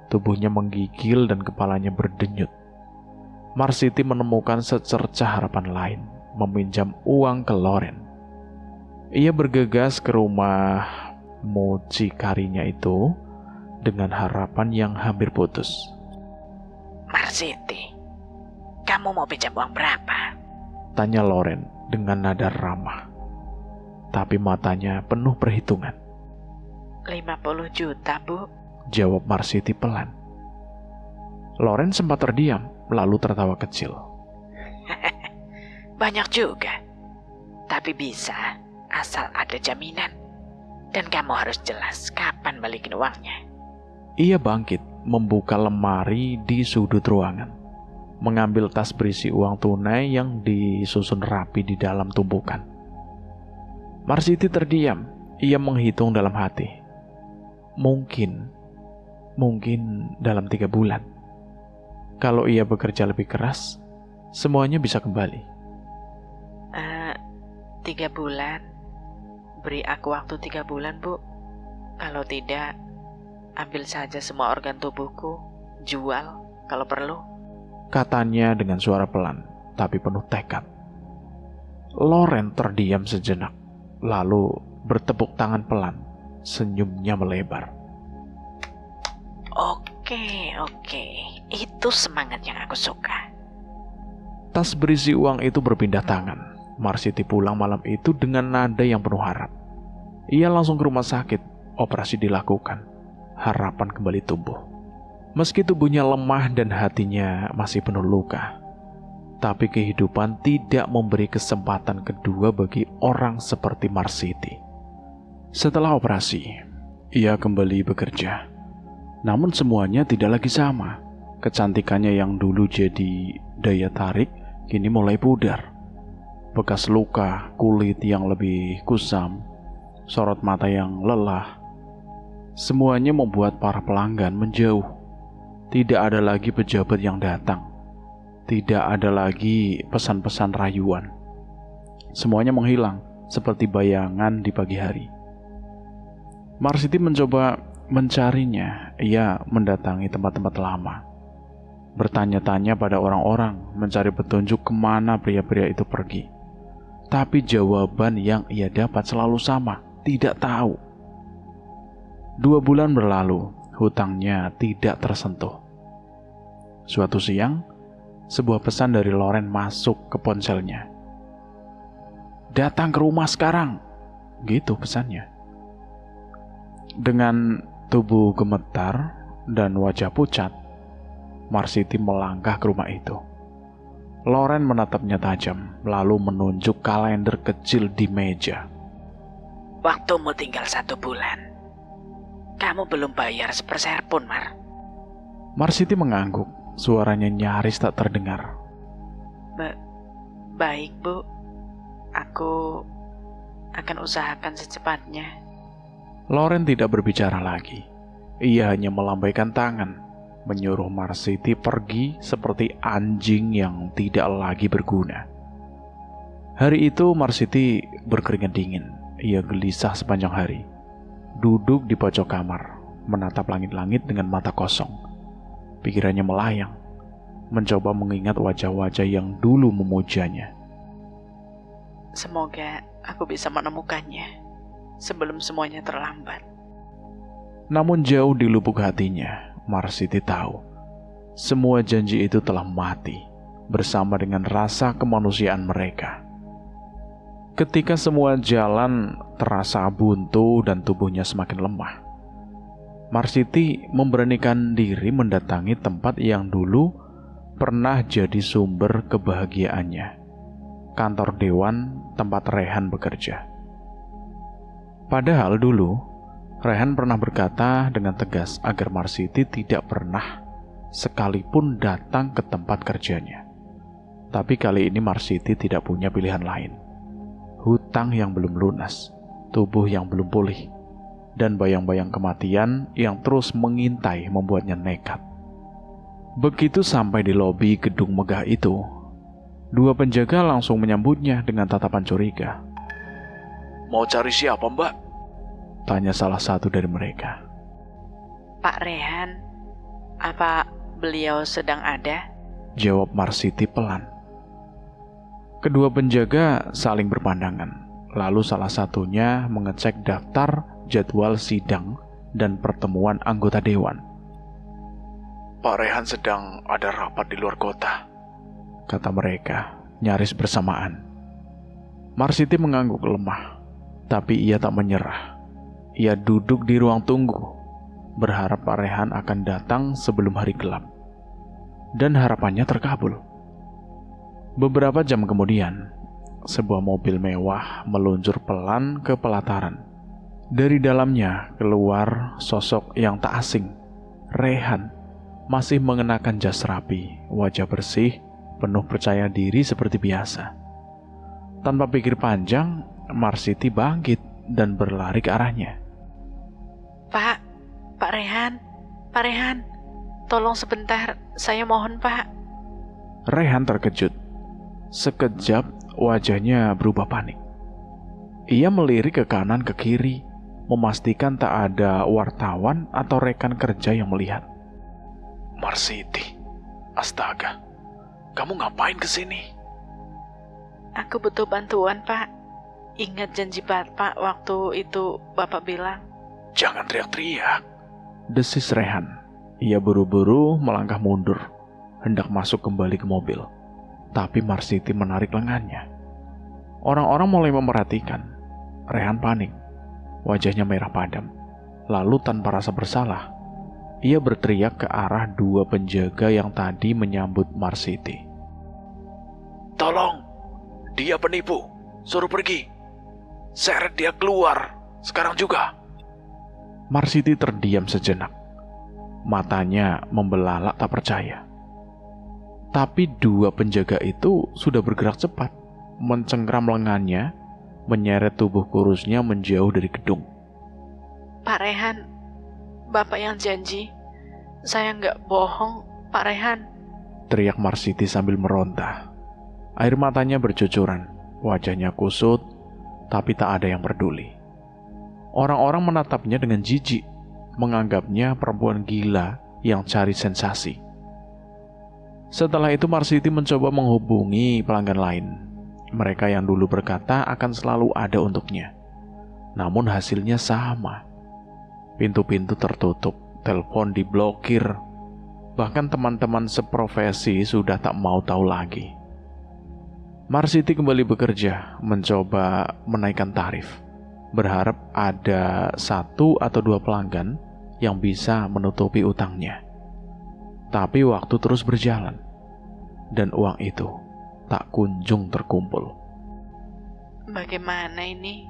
tubuhnya menggigil dan kepalanya berdenyut. Marsiti menemukan secercah harapan lain, meminjam uang ke Loren. Ia bergegas ke rumah mucikarinya itu dengan harapan yang hampir putus. Marsiti, kamu mau pinjam uang berapa? Tanya Loren dengan nada ramah. Tapi matanya penuh perhitungan. 50 juta, Bu. Jawab Marsiti pelan. Loren sempat terdiam, lalu tertawa kecil. Banyak juga. Tapi bisa, asal ada jaminan. Dan kamu harus jelas kapan balikin uangnya. Ia bangkit, membuka lemari di sudut ruangan. Mengambil tas berisi uang tunai yang disusun rapi di dalam tumpukan. Marsiti terdiam. Ia menghitung dalam hati. Mungkin dalam 3 bulan. Kalau ia bekerja lebih keras, semuanya bisa kembali. 3 bulan? Beri aku waktu 3 bulan, Bu. Kalau tidak, ambil saja semua organ tubuhku, jual kalau perlu. Katanya dengan suara pelan, tapi penuh tekad. Loren terdiam sejenak, lalu bertepuk tangan pelan, senyumnya melebar. Oke, itu semangat yang aku suka. Tas berisi uang itu berpindah tangan. Marsiti pulang malam itu dengan nada yang penuh harap. Ia langsung ke rumah sakit, operasi dilakukan. Harapan kembali tumbuh. Meski tubuhnya lemah dan hatinya masih penuh luka, tapi kehidupan tidak memberi kesempatan kedua bagi orang seperti Marsiti. Setelah operasi, ia kembali bekerja. Namun semuanya tidak lagi sama. Kecantikannya yang dulu jadi daya tarik, kini mulai pudar. Bekas luka, kulit yang lebih kusam, sorot mata yang lelah. Semuanya membuat para pelanggan menjauh. Tidak ada lagi pejabat yang datang. Tidak ada lagi pesan-pesan rayuan. Semuanya menghilang seperti bayangan di pagi hari. Marsiti mencoba mencarinya. Ia mendatangi tempat-tempat lama, bertanya-tanya pada orang-orang, mencari petunjuk kemana pria-pria itu pergi. Tapi jawaban yang ia dapat selalu sama, tidak tahu. 2 bulan berlalu, hutangnya tidak tersentuh. Suatu siang, sebuah pesan dari Loren masuk ke ponselnya. "Datang ke rumah sekarang," gitu pesannya. Dengan tubuh gemetar dan wajah pucat, Marsiti melangkah ke rumah itu. Loren menatapnya tajam, lalu menunjuk kalender kecil di meja. Waktumu tinggal 1 bulan. Kamu belum bayar sepeser pun, Mar. Marsiti mengangguk, suaranya nyaris tak terdengar. Baik, Bu. Aku akan usahakan secepatnya. Loren tidak berbicara lagi. Ia hanya melambaikan tangan, menyuruh Marsiti pergi seperti anjing yang tidak lagi berguna. Hari itu Marsiti berkeringat dingin. Ia gelisah sepanjang hari. Duduk di pojok kamar, menatap langit-langit dengan mata kosong. Pikirannya melayang, mencoba mengingat wajah-wajah yang dulu memujanya. Semoga aku bisa menemukannya sebelum semuanya terlambat. Namun jauh di lubuk hatinya, Marsiti tahu semua janji itu telah mati bersama dengan rasa kemanusiaan mereka. Ketika semua jalan terasa buntu dan tubuhnya semakin lemah, Marsiti memberanikan diri mendatangi tempat yang dulu pernah jadi sumber kebahagiaannya, kantor dewan tempat Rehan bekerja. Padahal dulu, Rehan pernah berkata dengan tegas agar Marsiti tidak pernah sekalipun datang ke tempat kerjanya. Tapi kali ini Marsiti tidak punya pilihan lain. Hutang yang belum lunas, tubuh yang belum pulih, dan bayang-bayang kematian yang terus mengintai membuatnya nekat. Begitu sampai di lobi gedung megah itu, 2 penjaga langsung menyambutnya dengan tatapan curiga. Mau cari siapa, Mbak? Tanya salah satu dari mereka. Pak Rehan, apa beliau sedang ada? Jawab Marsiti pelan. Kedua penjaga saling berpandangan. Lalu salah satunya mengecek daftar jadwal sidang dan pertemuan anggota dewan. Pak Rehan sedang ada rapat di luar kota, kata mereka, nyaris bersamaan. Marsiti mengangguk lemah, tapi ia tak menyerah. Ia duduk di ruang tunggu, berharap Pak Rehan akan datang sebelum hari gelap. Dan harapannya terkabul. Beberapa jam kemudian, sebuah mobil mewah meluncur pelan ke pelataran. Dari dalamnya keluar sosok yang tak asing, Rehan, masih mengenakan jas rapi, wajah bersih, penuh percaya diri seperti biasa. Tanpa pikir panjang, Marsiti bangkit dan berlari ke arahnya. Pak Rehan, tolong sebentar, saya mohon, Pak. Rehan terkejut. Sekejap wajahnya berubah panik. Ia melirik ke kanan ke kiri, memastikan tak ada wartawan atau rekan kerja yang melihat. Marsiti, astaga, kamu ngapain kesini? Aku butuh bantuan, Pak. Ingat janji Bapak waktu itu Bapak bilang. Jangan teriak-teriak, desis Rehan. Ia buru-buru melangkah mundur, hendak masuk kembali ke mobil. Tapi Marsiti menarik lengannya. Orang-orang mulai memerhatikan. Rehan panik, wajahnya merah padam. Lalu tanpa rasa bersalah, ia berteriak ke arah 2 penjaga yang tadi menyambut Marsiti. Tolong, dia penipu, suruh pergi. Seret dia keluar, sekarang juga. Marsiti terdiam sejenak. Matanya membelalak tak percaya. Tapi 2 penjaga itu sudah bergerak cepat, mencengkram lengannya, menyeret tubuh kurusnya menjauh dari gedung. Pak Rehan, Bapak yang janji. Saya nggak bohong, Pak Rehan. Teriak Marsiti sambil meronta. Air matanya bercucuran, wajahnya kusut, tapi tak ada yang peduli. Orang-orang menatapnya dengan jijik, menganggapnya perempuan gila yang cari sensasi. Setelah itu Marsiti mencoba menghubungi pelanggan lain. mereka yang dulu berkata akan selalu ada untuknya. Namun hasilnya sama. Pintu-pintu tertutup, telepon diblokir. Bahkan teman-teman seprofesi sudah tak mau tahu lagi. Marsiti kembali bekerja, mencoba menaikkan tarif. Berharap ada 1 atau 2 pelanggan yang bisa menutupi utangnya. Tapi waktu terus berjalan, dan uang itu tak kunjung terkumpul. Bagaimana ini?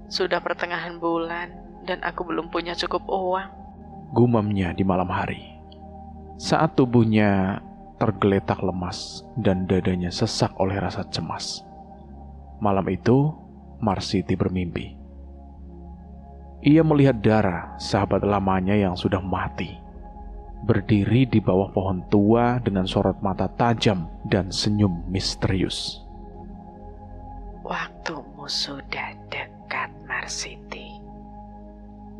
Sudah pertengahan bulan dan aku belum punya cukup uang. Gumamnya di malam hari. Saat tubuhnya tergeletak lemas dan dadanya sesak oleh rasa cemas. Malam itu, Marsiti bermimpi. Ia melihat Dara, sahabat lamanya yang sudah mati, berdiri di bawah pohon tua dengan sorot mata tajam dan senyum misterius. Waktumu sudah dekat, Marsiti.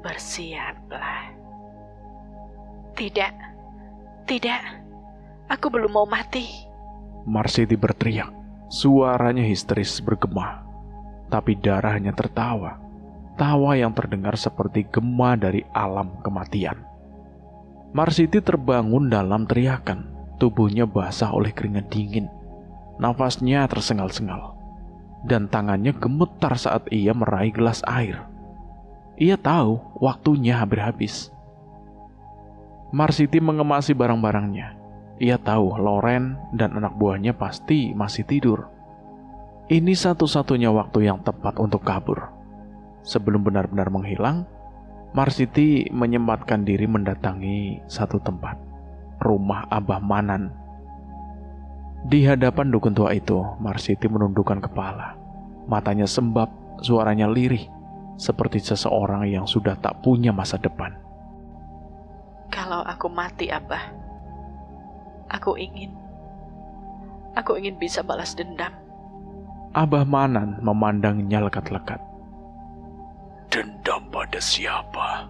Bersiaplah. Tidak, aku belum mau mati. Marsiti berteriak, suaranya histeris bergema. Tapi Dara hanya tertawa. Tawa yang terdengar seperti gema dari alam kematian. Marsiti terbangun dalam teriakan. Tubuhnya basah oleh keringat dingin. Nafasnya tersengal-sengal. Dan tangannya gemetar saat ia meraih gelas air. Ia tahu waktunya hampir habis. Marsiti mengemasi barang-barangnya. Ia tahu Loren dan anak buahnya pasti masih tidur. Ini satu-satunya waktu yang tepat untuk kabur. Sebelum benar-benar menghilang, Marsiti menyempatkan diri mendatangi satu tempat, rumah Abah Manan. Di hadapan dukun tua itu, Marsiti menundukkan kepala. Matanya sembab, suaranya lirih, seperti seseorang yang sudah tak punya masa depan. Kalau aku mati, Abah, aku ingin bisa balas dendam. Abah Manan memandangnya lekat-lekat. Dendam pada siapa?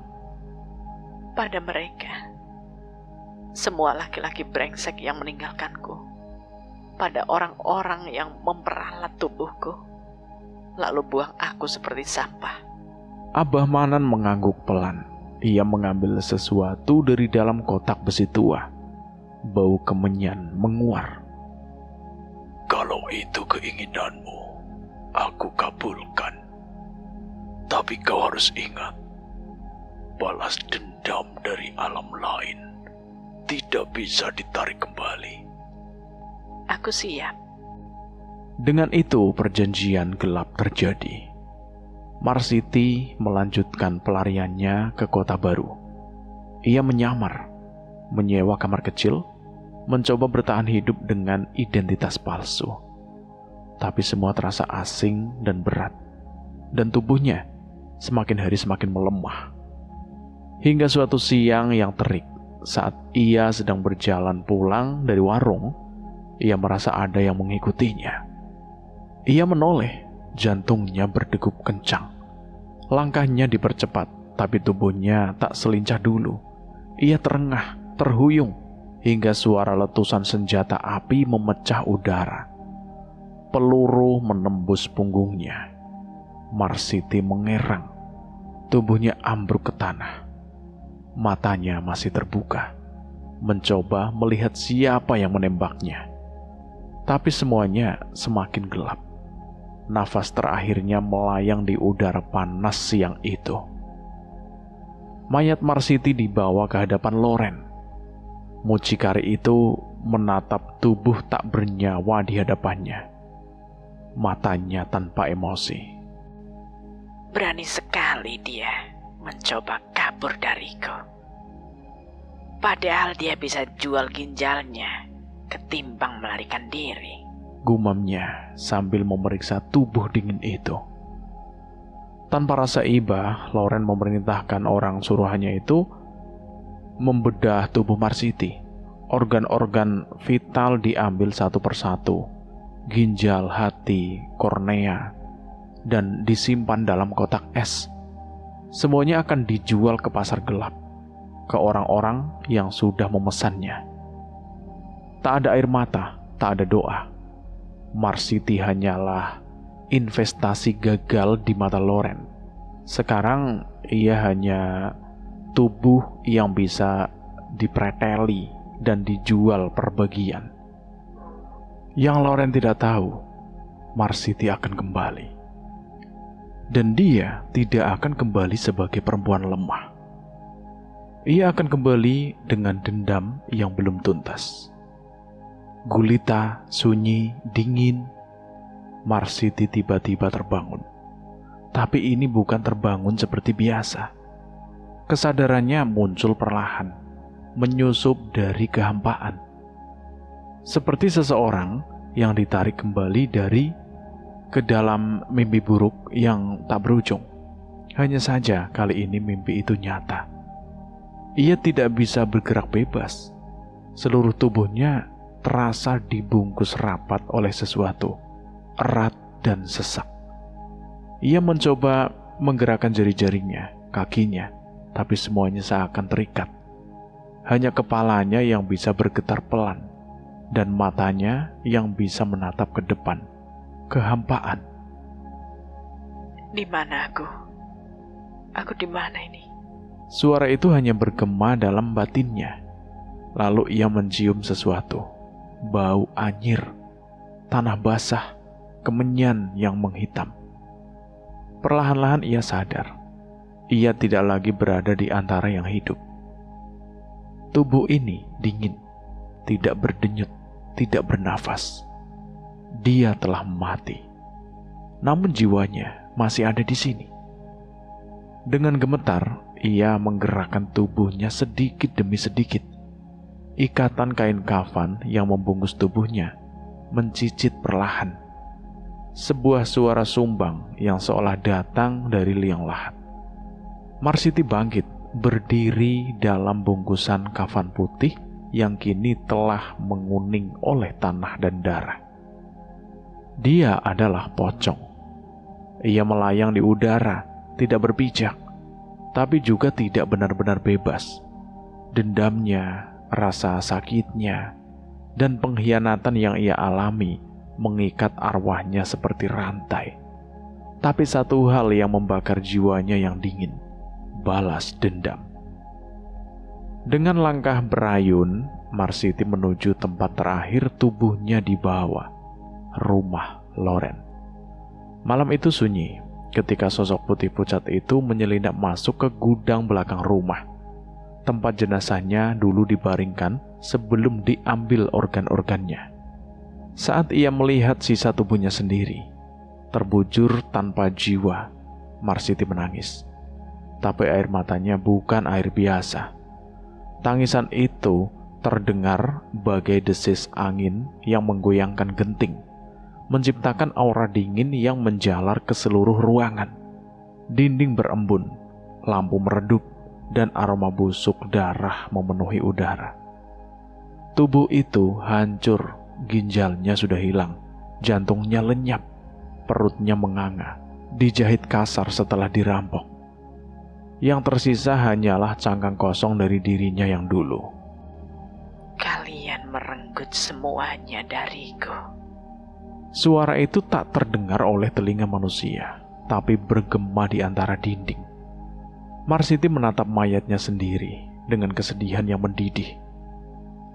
Pada mereka. Semua laki-laki brengsek yang meninggalkanku. Pada orang-orang yang memperalat tubuhku, lalu buang aku seperti sampah. Abah Manan mengangguk pelan. Ia mengambil sesuatu dari dalam kotak besi tua. Bau kemenyan menguar. Kalau itu keinginanmu, aku kabulkan. Tapi kau harus ingat, balas dendam dari alam lain tidak bisa ditarik kembali. Aku siap. Dengan itu perjanjian gelap terjadi. Marsiti melanjutkan pelariannya ke kota baru. Ia menyamar, menyewa kamar kecil, mencoba bertahan hidup dengan identitas palsu. Tapi semua terasa asing dan berat, dan tubuhnya semakin hari semakin melemah. Hingga suatu siang yang terik, saat ia sedang berjalan pulang dari warung, ia merasa ada yang mengikutinya. Ia menoleh, jantungnya berdegup kencang. Langkahnya dipercepat, tapi tubuhnya tak selincah dulu. Ia terengah, terhuyung, hingga suara letusan senjata api memecah udara. Peluru menembus punggungnya. Marsiti mengerang. Tubuhnya ambruk ke tanah. Matanya masih terbuka, mencoba melihat siapa yang menembaknya. Tapi semuanya semakin gelap. Nafas terakhirnya melayang di udara panas siang itu. Mayat Marsiti dibawa ke hadapan Loren. Mucikari itu menatap tubuh tak bernyawa di hadapannya. Matanya tanpa emosi. Berani sekali dia mencoba kabur dariku. Padahal dia bisa jual ginjalnya ketimbang melarikan diri. Gumamnya sambil memeriksa tubuh dingin itu. Tanpa rasa iba, Loren memerintahkan orang suruhannya itu membedah tubuh Marsiti. Organ-organ vital diambil satu persatu. Ginjal, hati, kornea, dan disimpan dalam kotak es. Semuanya akan dijual ke pasar gelap, ke orang-orang yang sudah memesannya. Tak ada air mata, tak ada doa. Marsiti hanyalah investasi gagal di mata Loren. Sekarang ia hanya tubuh yang bisa dipreteli dan dijual per bagian. Yang Loren tidak tahu, Marsiti akan kembali. Dan dia tidak akan kembali sebagai perempuan lemah. Ia akan kembali dengan dendam yang belum tuntas. Gulita, sunyi, dingin. Marsiti tiba-tiba terbangun. Tapi ini bukan terbangun seperti biasa. Kesadarannya muncul perlahan, menyusup dari kehampaan. Seperti seseorang yang ditarik kembali dari ke dalam mimpi buruk yang tak berujung. Hanya saja kali ini mimpi itu nyata. Ia tidak bisa bergerak bebas. Seluruh tubuhnya terasa dibungkus rapat oleh sesuatu, erat dan sesak. Ia mencoba menggerakkan jari-jarinya, kakinya, tapi semuanya seakan terikat. Hanya kepalanya yang bisa bergetar pelan, dan matanya yang bisa menatap ke depan, kehampaan. Di mana aku? Aku di mana ini? Suara itu hanya bergema dalam batinnya. Lalu ia mencium sesuatu. Bau anyir, tanah basah, kemenyan yang menghitam. Perlahan-lahan ia sadar. Ia tidak lagi berada di antara yang hidup. Tubuh ini dingin, tidak berdenyut, tidak bernafas. Dia telah mati. Namun jiwanya masih ada di sini. Dengan gemetar, ia menggerakkan tubuhnya sedikit demi sedikit. Ikatan kain kafan yang membungkus tubuhnya mencicit perlahan. Sebuah suara sumbang yang seolah datang dari liang lahat. Marsiti bangkit, berdiri dalam bungkusan kafan putih yang kini telah menguning oleh tanah dan darah. Dia adalah pocong. Ia melayang di udara, tidak berpijak, tapi juga tidak benar-benar bebas. Dendamnya, rasa sakitnya, dan pengkhianatan yang ia alami mengikat arwahnya seperti rantai. Tapi satu hal yang membakar jiwanya yang dingin, balas dendam. Dengan langkah berayun, Marsiti menuju tempat terakhir tubuhnya dibawa, rumah Loren. Malam itu sunyi ketika sosok putih pucat itu menyelinap masuk ke gudang belakang rumah. Tempat jenazahnya dulu dibaringkan sebelum diambil organ-organnya. Saat ia melihat sisa tubuhnya sendiri, terbujur tanpa jiwa, Marsiti menangis. Tapi air matanya bukan air biasa. Tangisan itu terdengar bagai desis angin yang menggoyangkan genting, menciptakan aura dingin yang menjalar ke seluruh ruangan. Dinding berembun, lampu meredup, dan aroma busuk darah memenuhi udara. Tubuh itu hancur, ginjalnya sudah hilang, jantungnya lenyap, perutnya menganga, dijahit kasar setelah dirampok. Yang tersisa hanyalah cangkang kosong dari dirinya yang dulu. Kalian merenggut semuanya dariku. Suara itu tak terdengar oleh telinga manusia, tapi bergema di antara dinding. Marsiti menatap mayatnya sendiri dengan kesedihan yang mendidih.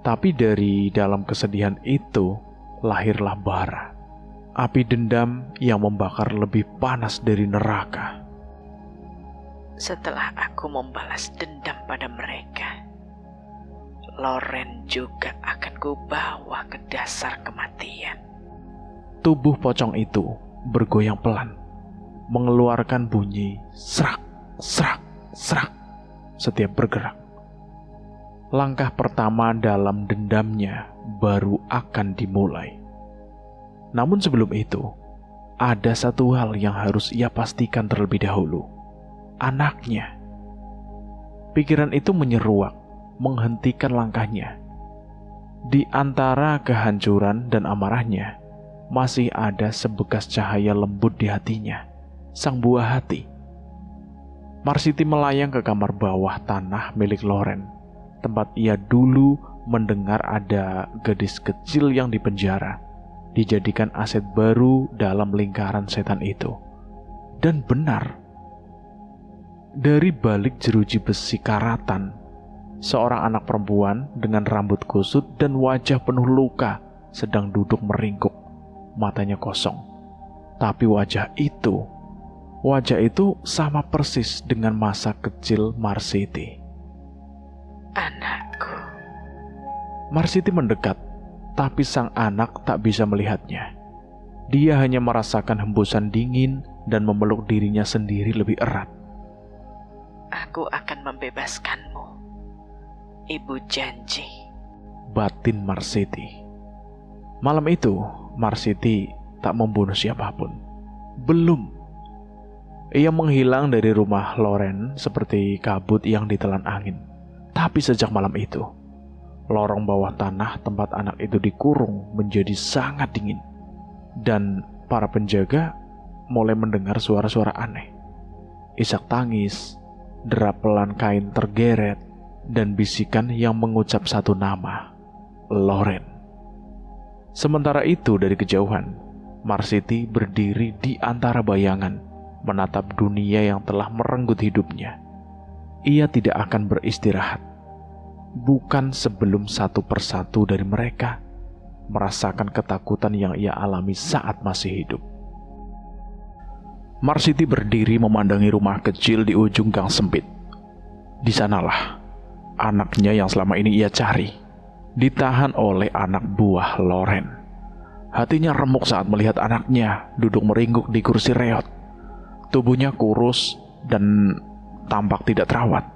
Tapi dari dalam kesedihan itu lahirlah bara, api dendam yang membakar lebih panas dari neraka. Setelah aku membalas dendam pada mereka, Loren juga akan kubawa ke dasar kematian. Tubuh pocong itu bergoyang pelan, mengeluarkan bunyi serak, serak, serak setiap bergerak. Langkah pertama dalam dendamnya baru akan dimulai. Namun sebelum itu, ada satu hal yang harus ia pastikan terlebih dahulu. Anaknya. Pikiran itu menyeruak, menghentikan langkahnya. Di antara kehancuran dan amarahnya, masih ada sebekas cahaya lembut di hatinya, sang buah hati. Marsiti melayang ke kamar bawah tanah milik Loren, tempat ia dulu mendengar ada gadis kecil yang dipenjara. dijadikan aset baru dalam lingkaran setan itu. Dan benar, dari balik jeruji besi karatan, seorang anak perempuan dengan rambut kusut dan wajah penuh luka sedang duduk meringkuk, matanya kosong. Tapi wajah itu sama persis dengan masa kecil Marsiti. Anakku. Marsiti mendekat, tapi sang anak tak bisa melihatnya. Dia hanya merasakan hembusan dingin dan memeluk dirinya sendiri lebih erat. Aku akan membebaskanmu. Ibu janji. Batin Marsiti. Malam itu, Marsiti tak membunuh siapapun. Belum. Ia menghilang dari rumah Loren seperti kabut yang ditelan angin. Tapi sejak malam itu, lorong bawah tanah tempat anak itu dikurung menjadi sangat dingin. Dan para penjaga mulai mendengar suara-suara aneh. Isak tangis, derapelan kain tergeret, dan bisikan yang mengucap satu nama, Loren. Sementara itu dari kejauhan, Marsiti berdiri di antara bayangan, menatap dunia yang telah merenggut hidupnya. Ia tidak akan beristirahat, bukan sebelum satu persatu dari mereka merasakan ketakutan yang ia alami saat masih hidup. Marsiti berdiri memandangi rumah kecil di ujung gang sempit. Di sanalah anaknya yang selama ini ia cari, ditahan oleh anak buah Loren. Hatinya remuk saat melihat anaknya duduk meringkuk di kursi reot. Tubuhnya kurus dan tampak tidak terawat.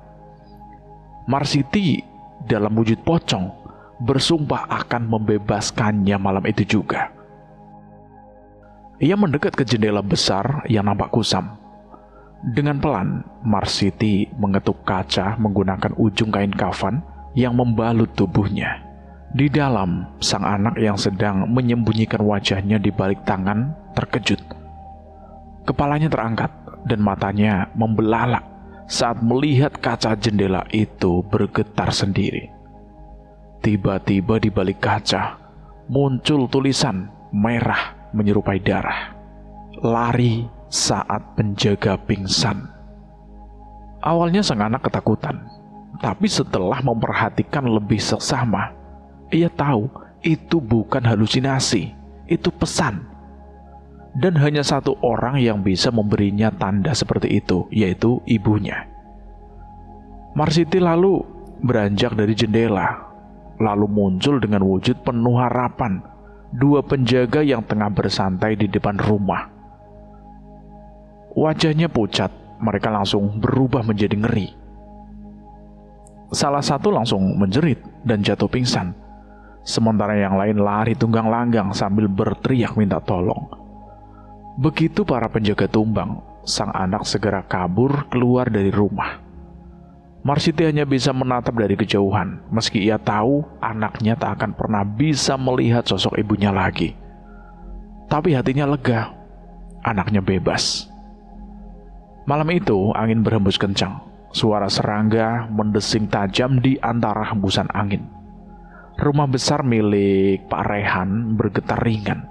Marsiti dalam wujud pocong bersumpah akan membebaskannya malam itu juga. Ia mendekat ke jendela besar yang nampak kusam. Dengan pelan, Marsiti mengetuk kaca menggunakan ujung kain kafan yang membalut tubuhnya. Di dalam, sang anak yang sedang menyembunyikan wajahnya di balik tangan terkejut. Kepalanya terangkat dan matanya membelalak saat melihat kaca jendela itu bergetar sendiri. Tiba-tiba di balik kaca muncul tulisan merah menyerupai darah. Lari saat penjaga pingsan. Awalnya sang anak ketakutan, tapi setelah memperhatikan lebih seksama, ia tahu itu bukan halusinasi, itu pesan. Dan hanya satu orang yang bisa memberinya tanda seperti itu, yaitu ibunya. Marsiti lalu beranjak dari jendela, lalu muncul dengan wujud penuh harapan, dua penjaga yang tengah bersantai di depan rumah. Wajahnya pucat, mereka langsung berubah menjadi ngeri. Salah satu langsung menjerit dan jatuh pingsan, sementara yang lain lari tunggang langgang sambil berteriak minta tolong. Begitu para penjaga tumbang, sang anak segera kabur keluar dari rumah. Marsiti hanya bisa menatap dari kejauhan, meski ia tahu anaknya tak akan pernah bisa melihat sosok ibunya lagi. Tapi hatinya lega, anaknya bebas. Malam itu angin berhembus kencang, suara serangga mendesing tajam di antara hembusan angin. Rumah besar milik Pak Rehan bergetar ringan.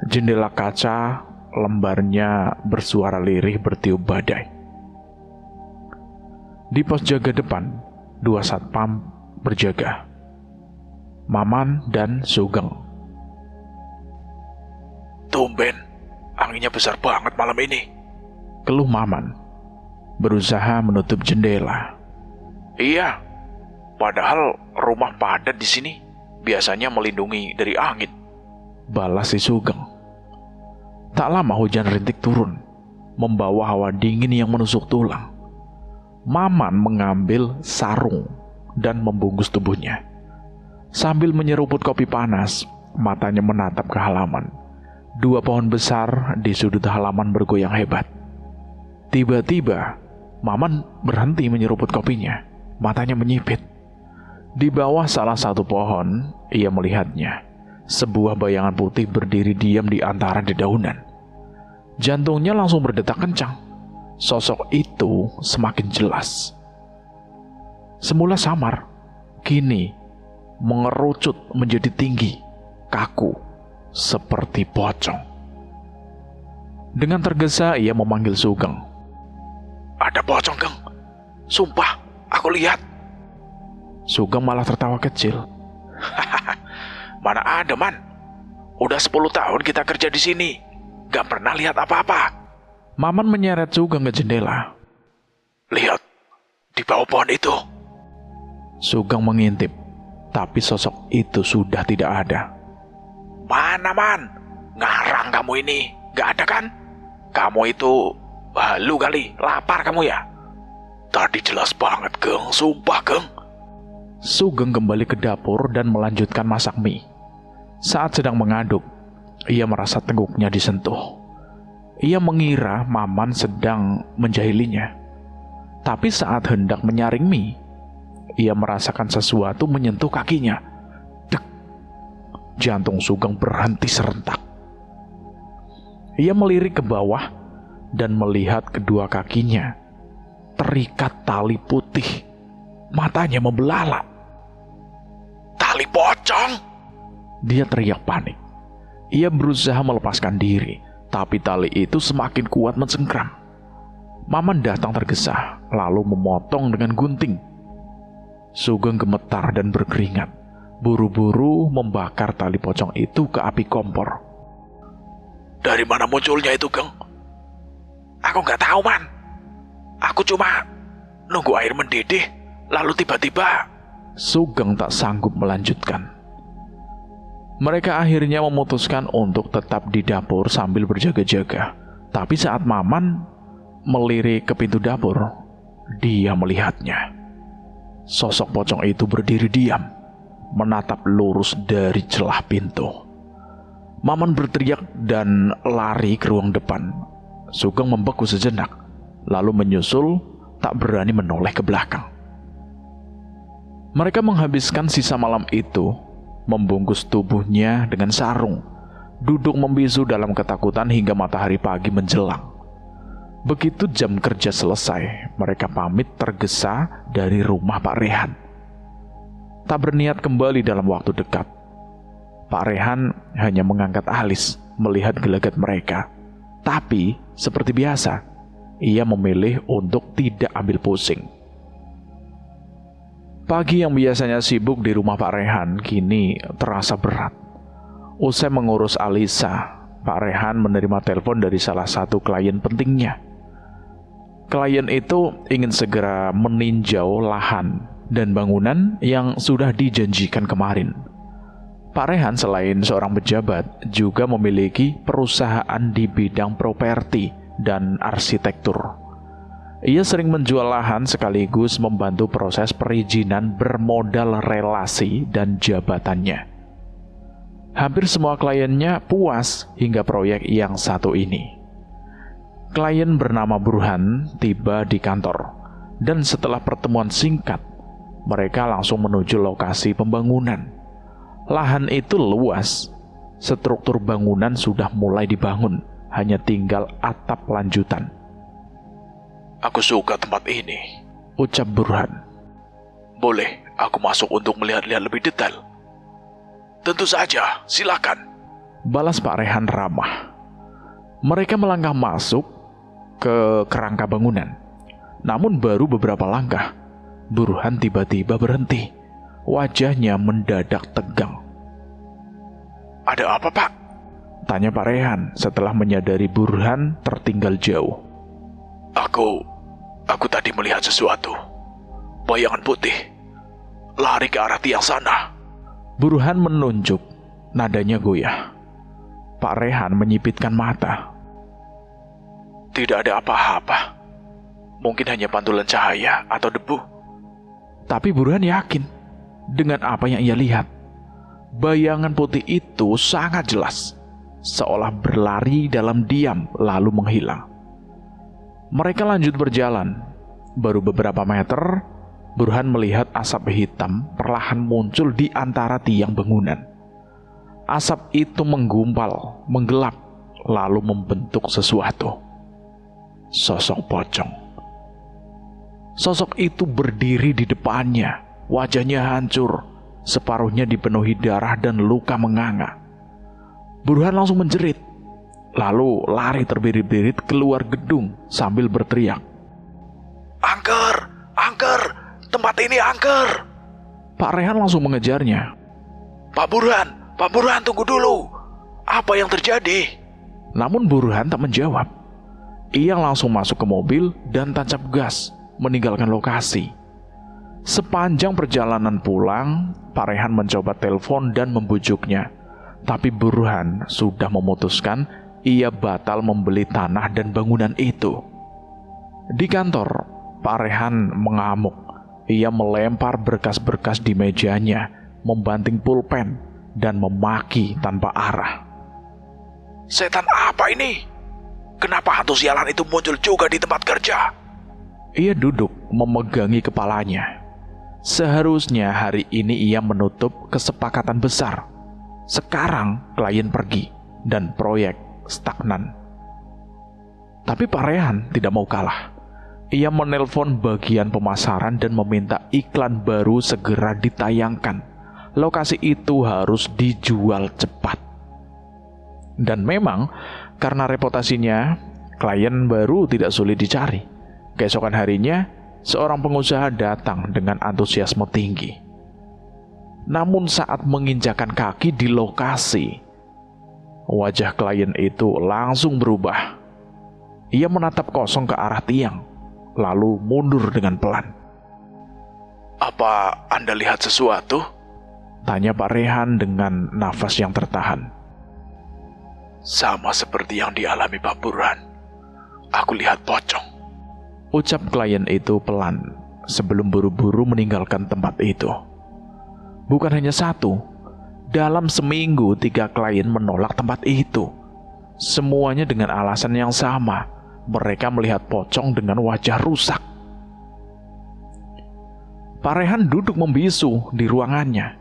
Jendela kaca lembarnya bersuara lirih bertiup badai. Di pos jaga depan, dua satpam berjaga, Maman dan Sugeng. Tumben, anginnya besar banget malam ini, keluh Maman, berusaha menutup jendela. Iya, padahal rumah padat di sini biasanya melindungi dari angin, balas si Sugeng. Tak lama hujan rintik turun, membawa hawa dingin yang menusuk tulang. Maman mengambil sarung dan membungkus tubuhnya. Sambil menyeruput kopi panas, matanya menatap ke halaman. Dua pohon besar di sudut halaman bergoyang hebat. Tiba-tiba, Maman berhenti menyeruput kopinya. Matanya menyipit. Di bawah salah satu pohon, ia melihatnya. Sebuah bayangan putih berdiri diam di antara dedaunan. Jantungnya langsung berdetak kencang. Sosok itu semakin jelas. Semula samar, kini mengerucut menjadi tinggi, kaku, seperti pocong. Dengan tergesa ia memanggil Sugeng. Ada pocong, Geng. Sumpah, aku lihat. Sugeng malah tertawa kecil. Mana ada, Man. Udah 10 tahun kita kerja di sini. Gak pernah lihat apa-apa. Maman menyeret Sugeng ke jendela. Lihat, di bawah pohon itu. Sugeng mengintip, tapi sosok itu sudah tidak ada. Mana, Man? Ngarang kamu ini. Gak ada kan? Kamu itu halu kali. Lapar kamu ya? Tadi jelas banget, Geng. Sumpah, Geng. Sugeng kembali ke dapur dan melanjutkan masak mie. Saat sedang mengaduk, ia merasa tengkuknya disentuh. Ia mengira Maman sedang menjahilinya. Tapi saat hendak menyaring mie, ia merasakan sesuatu menyentuh kakinya. Dek! Jantung Sugeng berhenti serentak. Ia melirik ke bawah dan melihat kedua kakinya terikat tali putih. Matanya membelalak. Tali pocong! Dia teriak panik. Ia berusaha melepaskan diri, tapi tali itu semakin kuat mencengkram. Maman datang tergesa, lalu memotong dengan gunting. Sugeng gemetar dan berkeringat, buru-buru membakar tali pocong itu ke api kompor. Dari mana munculnya itu, Geng? Aku nggak tahu, Man. Aku cuma nunggu air mendidih, lalu tiba-tiba... Sugeng tak sanggup melanjutkan. Mereka akhirnya memutuskan untuk tetap di dapur sambil berjaga-jaga. Tapi saat Maman melirik ke pintu dapur, dia melihatnya. Sosok pocong itu berdiri diam, menatap lurus dari celah pintu. Maman berteriak dan lari ke ruang depan. Sugeng membeku sejenak, lalu menyusul, tak berani menoleh ke belakang. Mereka menghabiskan sisa malam itu membungkus tubuhnya dengan sarung, duduk membisu dalam ketakutan hingga matahari pagi menjelang. Begitu jam kerja selesai, mereka pamit tergesa dari rumah Pak Rehan. Tak berniat kembali dalam waktu dekat. Pak Rehan hanya mengangkat alis melihat gelagat mereka. Tapi, seperti biasa, ia memilih untuk tidak ambil pusing. Pagi yang biasanya sibuk di rumah Pak Rehan kini terasa berat. Usai mengurus Alisa, Pak Rehan menerima telepon dari salah satu klien pentingnya. Klien itu ingin segera meninjau lahan dan bangunan yang sudah dijanjikan kemarin. Pak Rehan selain seorang pejabat juga memiliki perusahaan di bidang properti dan arsitektur. Ia sering menjual lahan sekaligus membantu proses perizinan bermodal relasi dan jabatannya. Hampir semua kliennya puas hingga proyek yang satu ini. Klien bernama Burhan tiba di kantor, dan setelah pertemuan singkat, mereka langsung menuju lokasi pembangunan. Lahan itu luas, struktur bangunan sudah mulai dibangun, hanya tinggal atap lanjutan. Aku suka tempat ini, ucap Burhan. Boleh aku masuk untuk melihat-lihat lebih detail? Tentu saja, silakan, balas Pak Rehan ramah. Mereka melangkah masuk ke kerangka bangunan. Namun baru beberapa langkah, Burhan tiba-tiba berhenti. Wajahnya mendadak tegang. Ada apa, Pak? Tanya Pak Rehan setelah menyadari Burhan tertinggal jauh. Aku tadi melihat sesuatu. Bayangan putih. Lari ke arah tiang sana. Burhan menunjuk. Nadanya goyah. Pak Rehan menyipitkan mata. Tidak ada apa-apa. Mungkin hanya pantulan cahaya atau debu. Tapi Burhan yakin dengan apa yang ia lihat. Bayangan putih itu sangat jelas. Seolah berlari dalam diam lalu menghilang. Mereka lanjut berjalan. Baru beberapa meter, Burhan melihat asap hitam perlahan muncul di antara tiang bangunan. Asap itu menggumpal, menggelap, lalu membentuk sesuatu. Sosok pocong. Sosok itu berdiri di depannya, wajahnya hancur, separuhnya dipenuhi darah dan luka menganga. Burhan langsung menjerit, lalu lari terbirit-birit keluar gedung sambil berteriak. Angker! Angker! Tempat ini angker! Pak Rehan langsung mengejarnya. Pak Burhan, tunggu dulu. Apa yang terjadi? Namun Burhan tak menjawab. Ia langsung masuk ke mobil dan tancap gas meninggalkan lokasi. Sepanjang perjalanan pulang, Pak Rehan mencoba telepon dan membujuknya. Tapi Burhan sudah memutuskan ia batal membeli tanah dan bangunan itu. Di kantor, Pak Rehan mengamuk. Ia melempar berkas-berkas di mejanya, membanting pulpen, dan memaki tanpa arah. Setan apa ini? Kenapa hantu sialan itu muncul juga di tempat kerja? Ia duduk memegangi kepalanya. Seharusnya hari ini ia menutup kesepakatan besar. Sekarang klien pergi dan proyek stagnan. Tapi Pak Rehan tidak mau kalah. Ia menelpon bagian pemasaran dan meminta iklan baru segera ditayangkan. Lokasi itu harus dijual cepat. Dan memang karena reputasinya, klien baru tidak sulit dicari. Keesokan harinya, seorang pengusaha datang dengan antusiasme tinggi. Namun saat menginjakan kaki di lokasi, wajah klien itu langsung berubah. Ia menatap kosong ke arah tiang, lalu mundur dengan pelan. Apa Anda lihat sesuatu? Tanya Pak Rehan dengan nafas yang tertahan. Sama seperti yang dialami Pak Burhan. Aku lihat pocong. Ucap klien itu pelan sebelum buru-buru meninggalkan tempat itu. Bukan hanya satu, dalam seminggu 3 klien menolak tempat itu. Semuanya dengan alasan yang sama. Mereka melihat pocong dengan wajah rusak. Pak Rehan duduk membisu di ruangannya.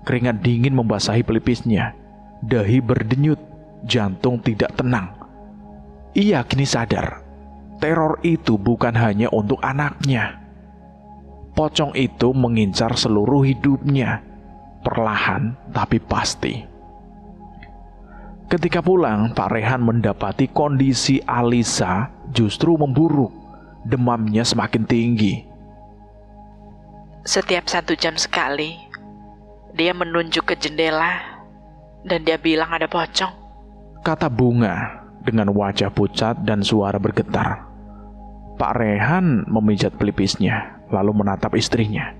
Keringat dingin membasahi pelipisnya. Dahi berdenyut, jantung tidak tenang. Ia kini sadar, teror itu bukan hanya untuk anaknya. Pocong itu mengincar seluruh hidupnya, perlahan tapi pasti. Ketika pulang, Pak Rehan mendapati kondisi Alisa justru memburuk. Demamnya semakin tinggi. Setiap 1 jam sekali, dia menunjuk ke jendela dan dia bilang ada pocong. Kata Bunga dengan wajah pucat dan suara bergetar. Pak Rehan memijat pelipisnya, lalu menatap istrinya.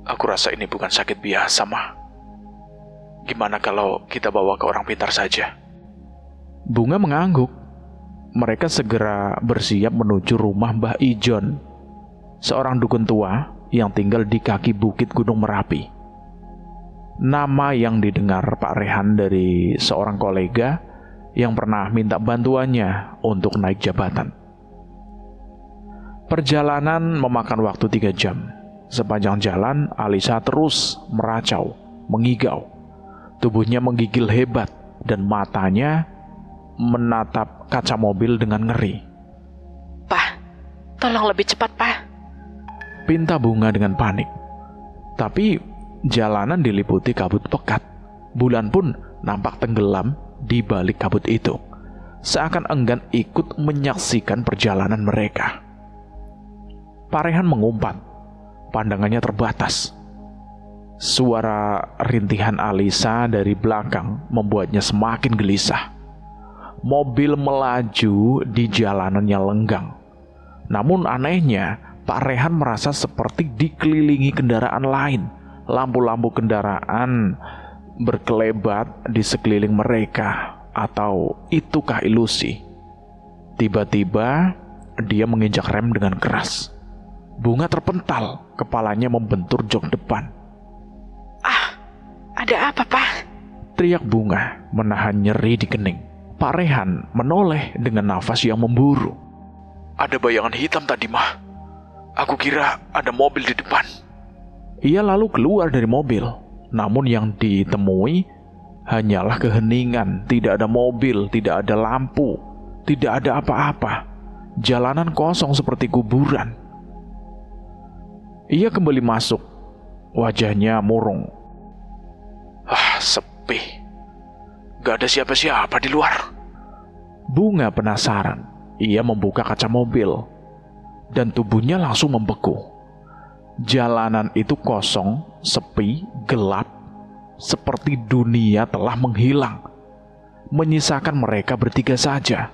Aku rasa ini bukan sakit biasa, Mah. Gimana kalau kita bawa ke orang pintar saja? Bunga mengangguk. Mereka segera bersiap menuju rumah Mbah Ijon, seorang dukun tua yang tinggal di kaki bukit Gunung Merapi. Nama yang didengar Pak Rehan dari seorang kolega yang pernah minta bantuannya untuk naik jabatan. Perjalanan memakan waktu 3 jam. Sepanjang jalan, Alisa terus meracau, mengigau. Tubuhnya menggigil hebat dan matanya menatap kaca mobil dengan ngeri. Pak, tolong lebih cepat, Pak. Pinta Bunga dengan panik. Tapi jalanan diliputi kabut pekat. Bulan pun nampak tenggelam di balik kabut itu, seakan enggan ikut menyaksikan perjalanan mereka. Pak Rehan mengumpat. Pandangannya terbatas. Suara rintihan Alisa dari belakang membuatnya semakin gelisah. Mobil melaju di jalanannya lenggang. Namun anehnya, Pak Rehan merasa seperti dikelilingi kendaraan lain. Lampu-lampu kendaraan berkelebat di sekeliling mereka. Atau itukah ilusi? Tiba-tiba dia menginjak rem dengan keras. Bunga terpental, kepalanya membentur jok depan. Ada apa, Pak? Teriak Bunga menahan nyeri di kening. Pak Rehan menoleh dengan nafas yang memburu. Ada bayangan hitam tadi, Mah. Aku kira ada mobil di depan. Ia lalu keluar dari mobil. Namun yang ditemui hanyalah keheningan. Tidak ada mobil, tidak ada lampu, tidak ada apa-apa. Jalanan kosong seperti kuburan. Ia kembali masuk. Wajahnya murung. Sepi. Gak ada siapa-siapa di luar. Bunga penasaran. Ia membuka kaca mobil dan tubuhnya langsung membeku. Jalanan itu kosong, sepi, gelap, seperti dunia telah menghilang, menyisakan mereka bertiga saja.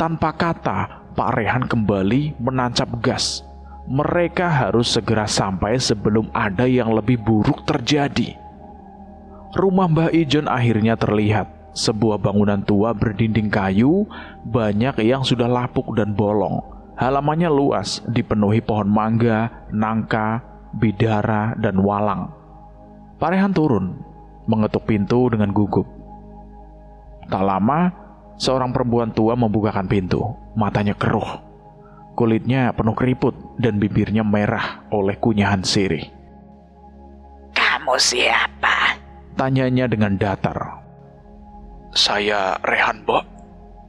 Tanpa kata, Pak Rehan kembali menancap gas. Mereka harus segera sampai sebelum ada yang lebih buruk terjadi. Rumah Mbah Ijon akhirnya terlihat. Sebuah bangunan tua berdinding kayu, banyak yang sudah lapuk dan bolong. Halamannya luas, dipenuhi pohon mangga, nangka, bidara, dan walang. Pak Rehan turun, mengetuk pintu dengan gugup. Tak lama, seorang perempuan tua membukakan pintu. Matanya keruh, kulitnya penuh keriput, dan bibirnya merah oleh kunyahan sirih. Kamu siapa? Tanyanya dengan datar. Saya Rehan, Mbok.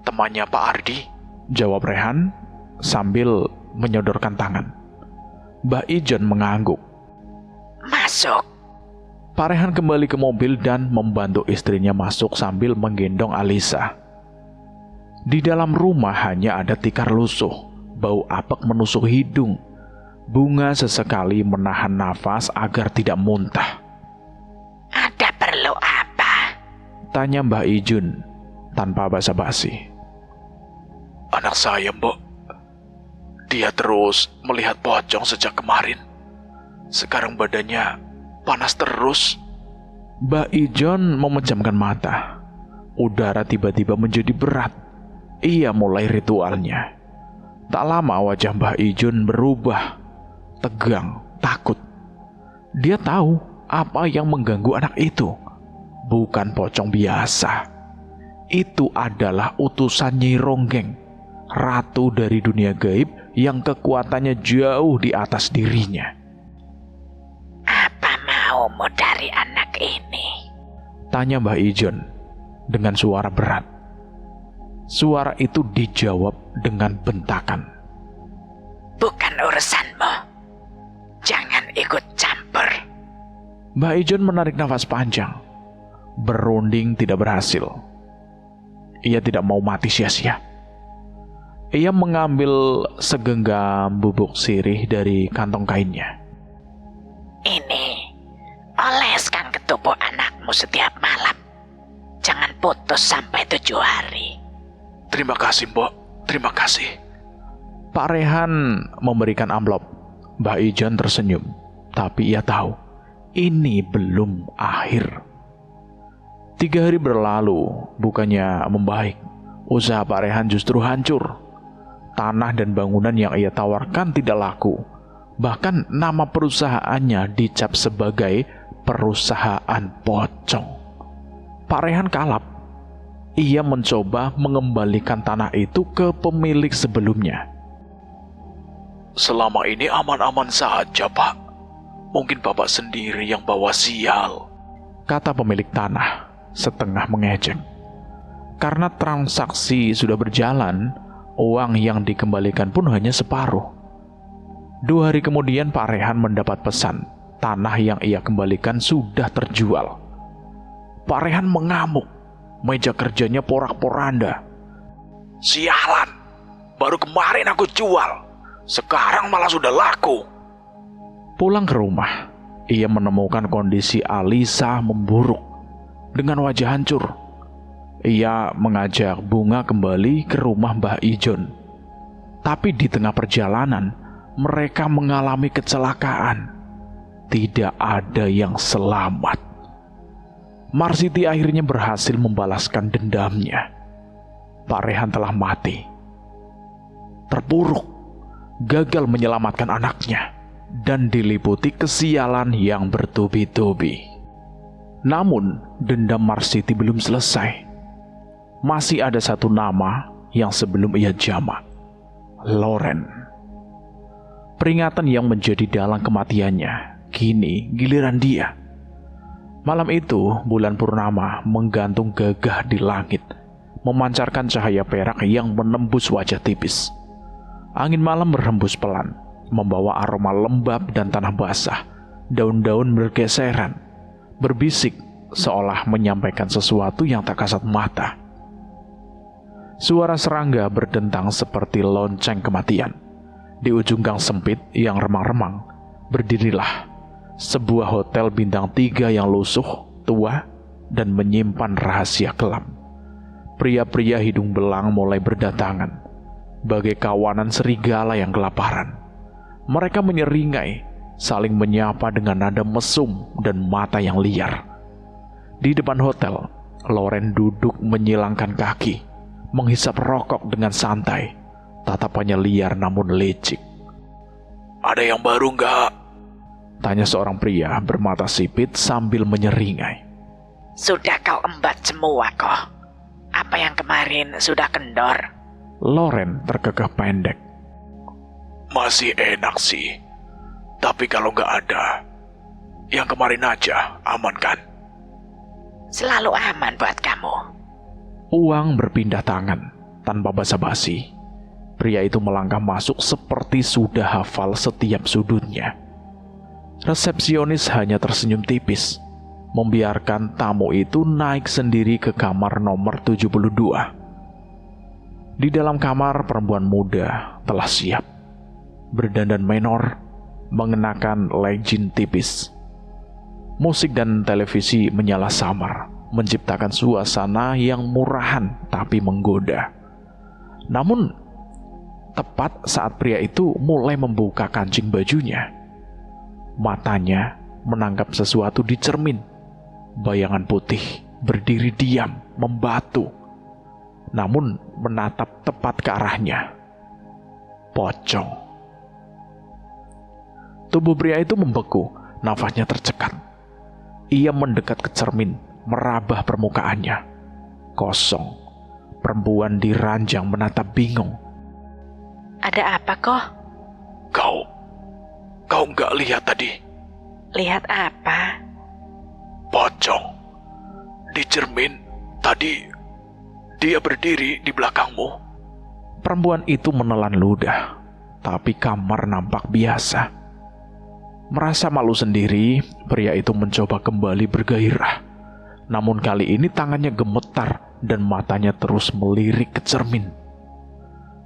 Temannya Pak Ardi. Jawab Rehan sambil menyodorkan tangan. Mbah Ijon mengangguk. Masuk. Pak Rehan kembali ke mobil dan membantu istrinya masuk sambil menggendong Alisa. Di dalam rumah hanya ada tikar lusuh, bau apek menusuk hidung. Bunga sesekali menahan nafas agar tidak muntah. Ada perlu apa? Tanya Mbah Ijun tanpa basa-basi. Anak saya, Mbok. Dia terus melihat pocong sejak kemarin. Sekarang badannya panas terus. Mbah Ijon memejamkan mata. Udara tiba-tiba menjadi berat. Ia mulai ritualnya. Tak lama wajah Mbah Ijun berubah. Tegang, takut. Dia tahu apa yang mengganggu anak itu. Bukan pocong biasa. Itu adalah utusan Nyi Ronggeng, ratu dari dunia gaib yang kekuatannya jauh di atas dirinya. Apa maumu dari anak ini? Tanya Mbah Ijon dengan suara berat. Suara itu dijawab dengan bentakan. Bukan urusanmu. Jangan ikut campur. Mbah Ijon menarik nafas panjang. Berunding tidak berhasil. Ia tidak mau mati sia-sia. Ia mengambil segenggam bubuk sirih dari kantong kainnya. Ini, oleskan ke tubuh anakmu setiap malam. Jangan putus sampai 7 hari. Terima kasih, Mbok. Terima kasih. Pak Rehan memberikan amplop. Mbah Ijon tersenyum. Tapi ia tahu, ini belum akhir. 3 hari berlalu, bukannya membaik. Usaha Pak Rehan justru hancur. Tanah dan bangunan yang ia tawarkan tidak laku. Bahkan nama perusahaannya dicap sebagai perusahaan pocong. Pak Rehan kalap. Ia mencoba mengembalikan tanah itu ke pemilik sebelumnya. Selama ini aman-aman saja, Pak. Mungkin Bapak sendiri yang bawa sial, kata pemilik tanah setengah mengejek. Karena transaksi sudah berjalan, uang yang dikembalikan pun hanya separuh. 2 hari kemudian Pak Rehan mendapat pesan. Tanah yang ia kembalikan sudah terjual. Pak Rehan mengamuk. Meja kerjanya porak-poranda. Sialan, baru kemarin aku jual. Sekarang malah sudah laku. Pulang ke rumah, ia menemukan kondisi Alisa memburuk. Dengan wajah hancur, ia mengajak Bunga kembali ke rumah Mbah Ijon. Tapi di tengah perjalanan, mereka mengalami kecelakaan. Tidak ada yang selamat. Marsiti akhirnya berhasil membalaskan dendamnya. Pak Rehan telah mati. Terpuruk, gagal menyelamatkan anaknya, dan diliputi kesialan yang bertubi-tubi. Namun, dendam Marsiti belum selesai. Masih ada satu nama yang sebelum ia jamak. Loren. Peringatan yang menjadi dalang kematiannya, kini giliran dia. Malam itu, bulan purnama menggantung gagah di langit, memancarkan cahaya perak yang menembus wajah tipis. Angin malam berhembus pelan, membawa aroma lembab dan tanah basah. Daun-daun bergeseran, berbisik seolah menyampaikan sesuatu yang tak kasat mata. Suara serangga berdentang seperti lonceng kematian. Di ujung gang sempit yang remang-remang, berdirilah sebuah hotel bintang 3 yang lusuh, tua, dan menyimpan rahasia kelam. Pria-pria hidung belang mulai berdatangan, bagai kawanan serigala yang kelaparan. Mereka menyeringai, saling menyapa dengan nada mesum dan mata yang liar. Di depan hotel, Loren duduk menyilangkan kaki, menghisap rokok dengan santai. Tatapannya liar namun licik. Ada yang baru nggak? Tanya seorang pria bermata sipit sambil menyeringai. Sudah kau embat semua kok. Apa yang kemarin sudah kendor? Loren terkekeh pendek. Masih enak sih. Tapi kalau nggak ada, yang kemarin aja aman kan? Selalu aman buat kamu. Uang berpindah tangan tanpa basa-basi. Pria itu melangkah masuk seperti sudah hafal setiap sudutnya. Resepsionis hanya tersenyum tipis, membiarkan tamu itu naik sendiri ke kamar nomor 72. Di dalam kamar, perempuan muda telah siap, berdandan menor, mengenakan legging tipis. Musik dan televisi menyala samar, menciptakan suasana yang murahan tapi menggoda. Namun, tepat saat pria itu mulai membuka kancing bajunya, matanya menangkap sesuatu di cermin. Bayangan putih berdiri diam, membatu, namun menatap tepat ke arahnya. Pocong. Tubuh pria itu membeku, nafasnya tercekat. Ia mendekat ke cermin, merabah permukaannya. Kosong. Perempuan di ranjang menatap bingung. Ada apa kok? Kau nggak lihat tadi? Lihat apa? Pocong. Di cermin, tadi dia berdiri di belakangmu. Perempuan itu menelan ludah, tapi kamar nampak biasa. Merasa malu sendiri, pria itu mencoba kembali bergairah. Namun kali ini tangannya gemetar dan matanya terus melirik ke cermin.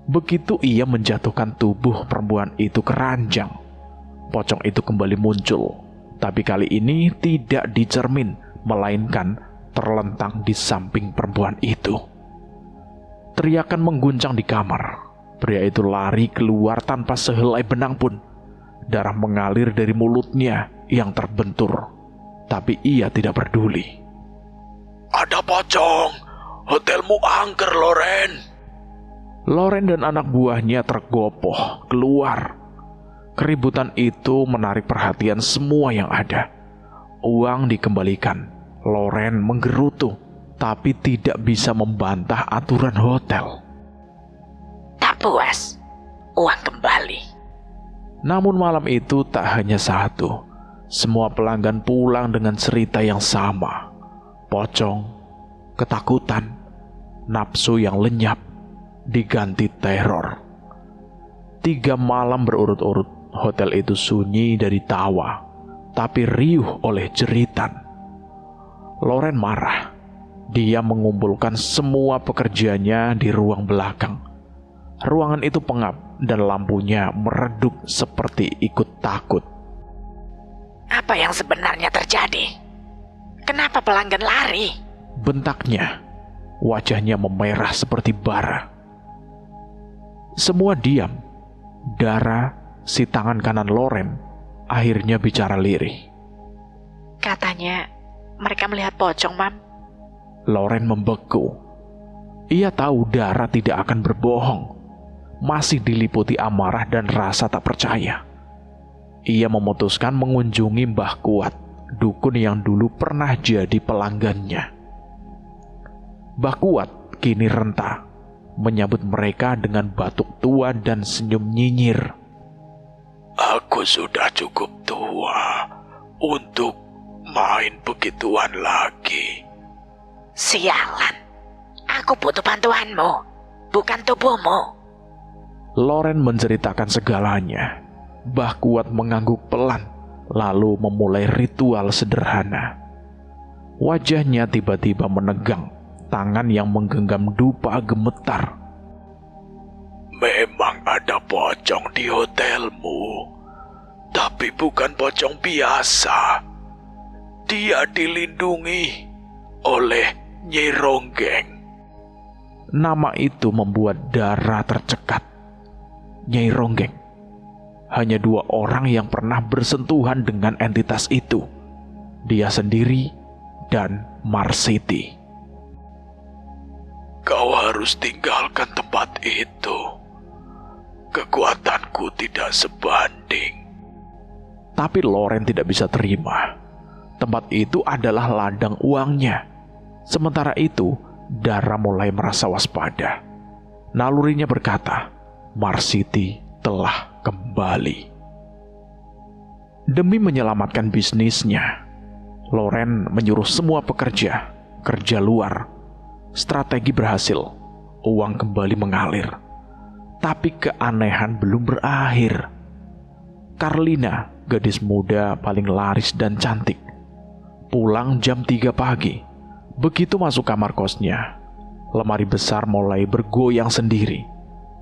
Begitu ia menjatuhkan tubuh perempuan itu ke ranjang, pocong itu kembali muncul. Tapi kali ini tidak di cermin, melainkan terlentang di samping perempuan itu. Teriakan mengguncang di kamar. Pria itu lari keluar tanpa sehelai benang pun. Darah mengalir dari mulutnya yang terbentur. Tapi ia tidak peduli. Ada pocong. Hotelmu angker, Loren. Loren dan anak buahnya tergopoh keluar. Keributan itu menarik perhatian semua yang ada. Uang dikembalikan. Loren menggerutu, tapi tidak bisa membantah aturan hotel. Tak puas, uang kembali. Namun malam itu tak hanya satu. Semua pelanggan pulang dengan cerita yang sama. Pocong, ketakutan, nafsu yang lenyap, diganti teror. 3 malam berurut-urut, hotel itu sunyi dari tawa, tapi riuh oleh jeritan. Loren marah. Dia mengumpulkan semua pekerjanya di ruang belakang. Ruangan itu pengap dan lampunya meredup seperti ikut takut. Apa yang sebenarnya terjadi? Kenapa pelanggan lari? Bentaknya. Wajahnya memerah seperti bara. Semua diam. Dara, si tangan kanan Loren, akhirnya bicara lirih. Katanya mereka melihat pocong, Mam. Loren membeku. Ia tahu Dara tidak akan berbohong. Masih diliputi amarah dan rasa tak percaya. Ia memutuskan mengunjungi Mbah Kuat, dukun yang dulu pernah jadi pelanggannya. Mbah Kuat kini renta, menyambut mereka dengan batuk tua dan senyum nyinyir. Aku sudah cukup tua untuk main begituan lagi. Sialan, aku butuh bantuanmu, bukan tubuhmu. Loren menceritakan segalanya. Mbah Kuat mengangguk pelan, lalu memulai ritual sederhana. Wajahnya tiba-tiba menegang, tangan yang menggenggam dupa gemetar. Memang ada pocong di hotelmu, tapi bukan pocong biasa. Dia dilindungi oleh Nyi Ronggeng. Nama itu membuat Dara tercekat. Nyai Ronggeng. Hanya 2 orang yang pernah bersentuhan dengan entitas itu. Dia sendiri dan Marsiti. Kau harus tinggalkan tempat itu. Kekuatanku tidak sebanding. Tapi Loren tidak bisa terima. Tempat itu adalah ladang uangnya. Sementara itu, Dara mulai merasa waspada. Nalurinya berkata, Marsiti telah kembali. Demi menyelamatkan bisnisnya, Loren menyuruh semua pekerja kerja luar. Strategi berhasil, uang kembali mengalir. Tapi keanehan belum berakhir. Carlina, gadis muda paling laris dan cantik, pulang jam 3 pagi. Begitu masuk kamar kosnya, lemari besar mulai bergoyang sendiri.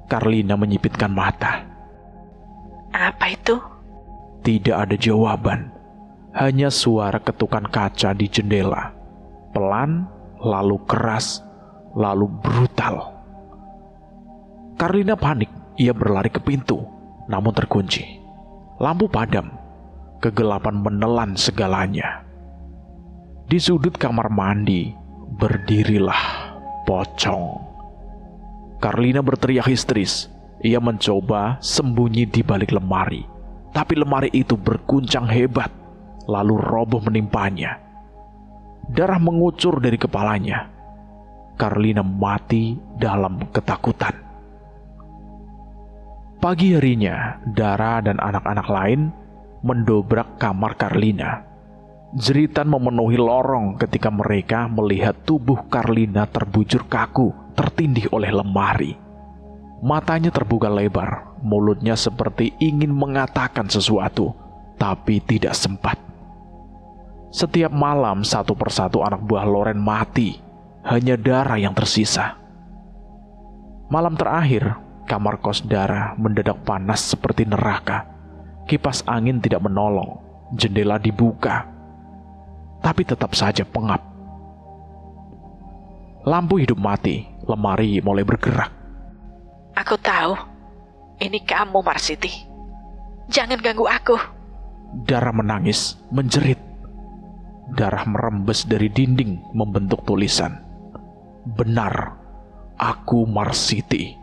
Carlina menyipitkan mata. Apa itu? Tidak ada jawaban. Hanya suara ketukan kaca di jendela. Pelan, lalu keras, lalu brutal. Carlina panik. Ia berlari ke pintu, namun terkunci. Lampu padam. Kegelapan menelan segalanya. Di sudut kamar mandi, berdirilah pocong. Carlina berteriak histeris. Ia mencoba sembunyi di balik lemari. Tapi lemari itu berguncang hebat, lalu roboh menimpanya. Darah mengucur dari kepalanya. Carlina mati dalam ketakutan. Pagi harinya, Dara dan anak-anak lain mendobrak kamar Carlina. Jeritan memenuhi lorong ketika mereka melihat tubuh Carlina terbujur kaku, tertindih oleh lemari. Matanya terbuka lebar, mulutnya seperti ingin mengatakan sesuatu, tapi tidak sempat. Setiap malam satu persatu anak buah Loren mati, hanya Dara yang tersisa. Malam terakhir, kamar kos Dara mendadak panas seperti neraka. Kipas angin tidak menolong, jendela dibuka, tapi tetap saja pengap. Lampu hidup mati, lemari mulai bergerak. Aku tahu, ini kamu Marsiti. Jangan ganggu aku. Dara menangis, menjerit. Darah merembes dari dinding membentuk tulisan. Benar, aku Marsiti.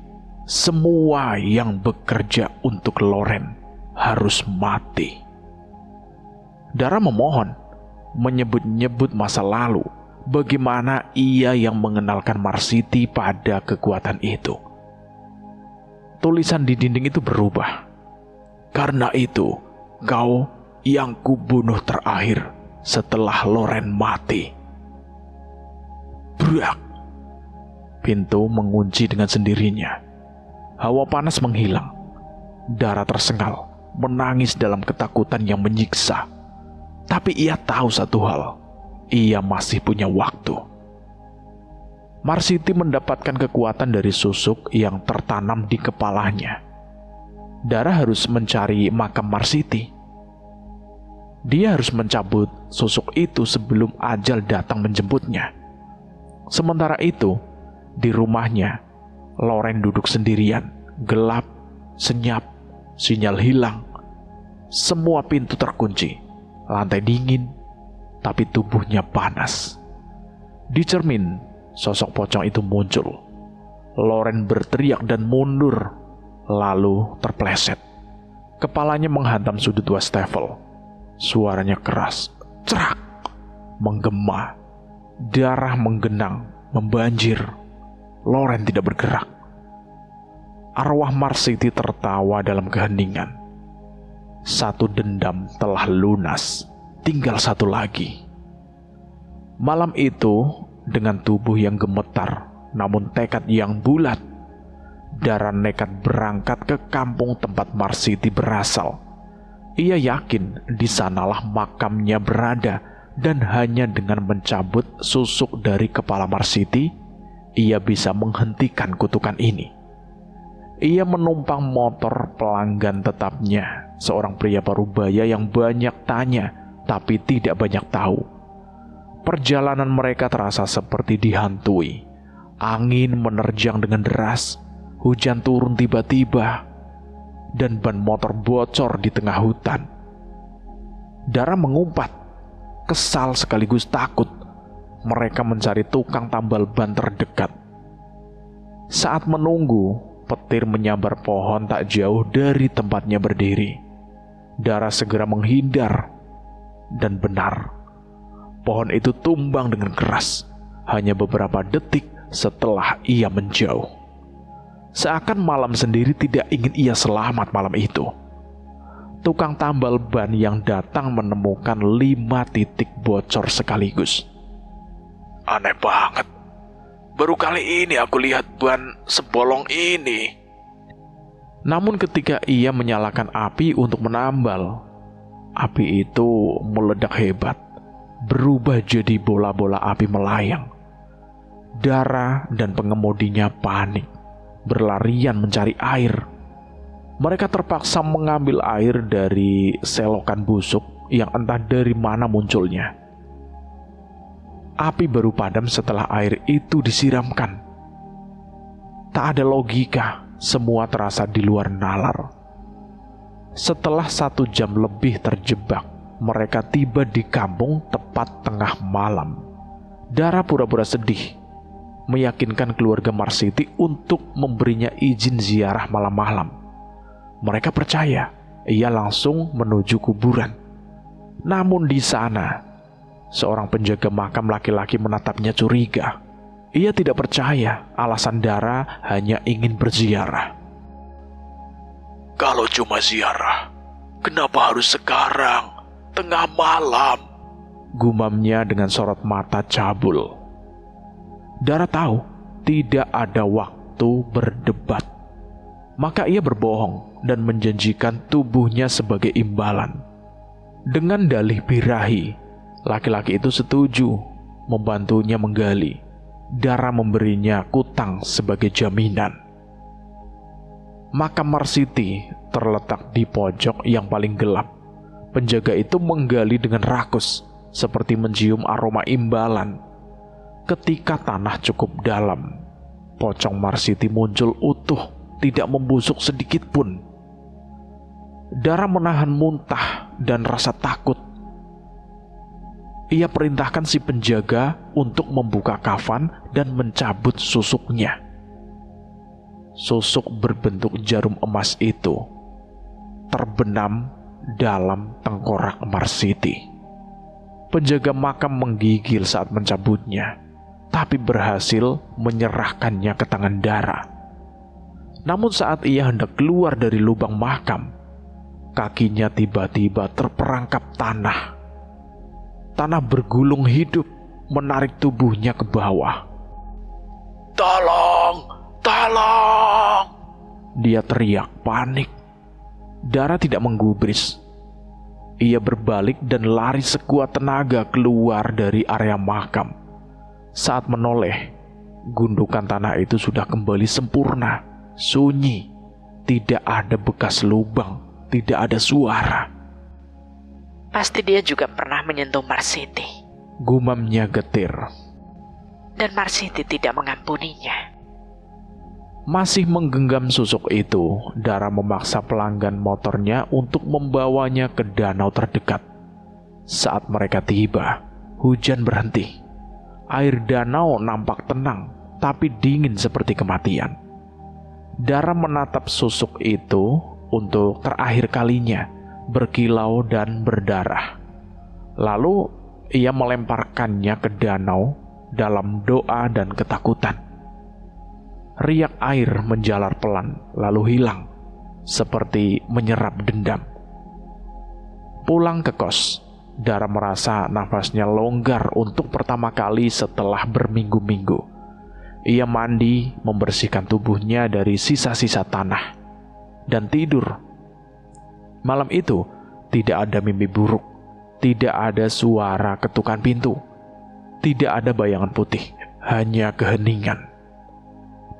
Semua yang bekerja untuk Loren harus mati. Dara memohon, menyebut-nyebut masa lalu, bagaimana ia yang mengenalkan Marsiti pada kekuatan itu. Tulisan di dinding itu berubah. Karena itu, kau yang kubunuh terakhir setelah Loren mati. Brak! Pintu mengunci dengan sendirinya. Hawa panas menghilang. Dara tersengal, menangis dalam ketakutan yang menyiksa. Tapi ia tahu satu hal, ia masih punya waktu. Marsiti mendapatkan kekuatan dari susuk yang tertanam di kepalanya. Dara harus mencari makam Marsiti. Dia harus mencabut susuk itu sebelum ajal datang menjemputnya. Sementara itu, di rumahnya, Loren duduk sendirian, gelap, senyap, sinyal hilang. Semua pintu terkunci. Lantai dingin, tapi tubuhnya panas. Di cermin, sosok pocong itu muncul. Loren berteriak dan mundur, lalu terpleset. Kepalanya menghantam sudut wastafel. Suaranya keras, cerak, menggema. Darah menggenang, membanjir. Loren tidak bergerak. Arwah Marsiti tertawa dalam keheningan. Satu dendam telah lunas, tinggal satu lagi. Malam itu, dengan tubuh yang gemetar, namun tekad yang bulat, Dara nekat berangkat ke kampung tempat Marsiti berasal. Ia yakin di sanalah makamnya berada, dan hanya dengan mencabut susuk dari kepala Marsiti, ia bisa menghentikan kutukan ini. Ia menumpang motor pelanggan tetapnya, seorang pria parubaya yang banyak tanya tapi tidak banyak tahu. Perjalanan mereka terasa seperti dihantui. Angin menerjang dengan deras, hujan turun tiba-tiba, dan ban motor bocor di tengah hutan. Dara mengumpat, kesal sekaligus takut. Mereka mencari tukang tambal ban terdekat. Saat menunggu, petir menyambar pohon tak jauh dari tempatnya berdiri. Dara segera menghindar, dan benar, pohon itu tumbang dengan keras hanya beberapa detik setelah ia menjauh. Seakan malam sendiri tidak ingin ia selamat malam itu. Tukang tambal ban yang datang menemukan 5 titik bocor sekaligus. Aneh banget. Baru kali ini aku lihat ban sebolong ini. Namun ketika ia menyalakan api untuk menambal, api itu meledak hebat, berubah jadi bola-bola api melayang. Dara dan pengemudinya panik, berlarian mencari air. Mereka terpaksa mengambil air dari selokan busuk yang entah dari mana munculnya. Api baru padam setelah air itu disiramkan. Tak ada logika, semua terasa di luar nalar. Setelah 1 jam lebih terjebak, mereka tiba di kampung tepat tengah malam. Dara pura-pura sedih, meyakinkan keluarga Marsiti untuk memberinya izin ziarah malam-malam. Mereka percaya, ia langsung menuju kuburan. Namun di sana, seorang penjaga makam laki-laki menatapnya curiga. Ia tidak percaya alasan Dara hanya ingin berziarah. Kalau cuma ziarah, kenapa harus sekarang, tengah malam? Gumamnya dengan sorot mata cabul. Dara tahu tidak ada waktu berdebat. Maka ia berbohong dan menjanjikan tubuhnya sebagai imbalan. Dengan dalih birahi, laki-laki itu setuju membantunya menggali. Dara memberinya kutang sebagai jaminan. Makam Marsiti terletak di pojok yang paling gelap. Penjaga itu menggali dengan rakus, seperti mencium aroma imbalan. Ketika tanah cukup dalam, pocong Marsiti muncul utuh, tidak membusuk sedikit pun. Dara menahan muntah dan rasa takut. Ia perintahkan si penjaga untuk membuka kafan dan mencabut susuknya. Susuk berbentuk jarum emas itu terbenam dalam tengkorak Marsiti. Penjaga makam menggigil saat mencabutnya, tapi berhasil menyerahkannya ke tangan Dara. Namun saat ia hendak keluar dari lubang makam, kakinya tiba-tiba terperangkap tanah. Tanah bergulung hidup, menarik tubuhnya ke bawah. Tolong! Tolong! Dia teriak panik. Dara tidak menggubris. Ia berbalik dan lari sekuat tenaga keluar dari area makam. Saat menoleh, gundukan tanah itu sudah kembali sempurna, sunyi. Tidak ada bekas lubang, tidak ada suara. Pasti dia juga pernah menyentuh Marsiti. Gumamnya getir. Dan Marsiti tidak mengampuninya. Masih menggenggam susuk itu, Dara memaksa pelanggan motornya untuk membawanya ke danau terdekat. Saat mereka tiba, hujan berhenti. Air danau nampak tenang, tapi dingin seperti kematian. Dara menatap susuk itu untuk terakhir kalinya, berkilau dan berdarah. Lalu ia melemparkannya ke danau dalam doa dan ketakutan. Riak air menjalar pelan, lalu hilang, seperti menyerap dendam. Pulang ke kos, Dara merasa nafasnya longgar untuk pertama kali setelah berminggu-minggu. Ia mandi, membersihkan tubuhnya dari sisa-sisa tanah, dan tidur. Malam itu tidak ada mimpi buruk, Tidak ada suara ketukan pintu. Tidak ada bayangan putih, hanya keheningan.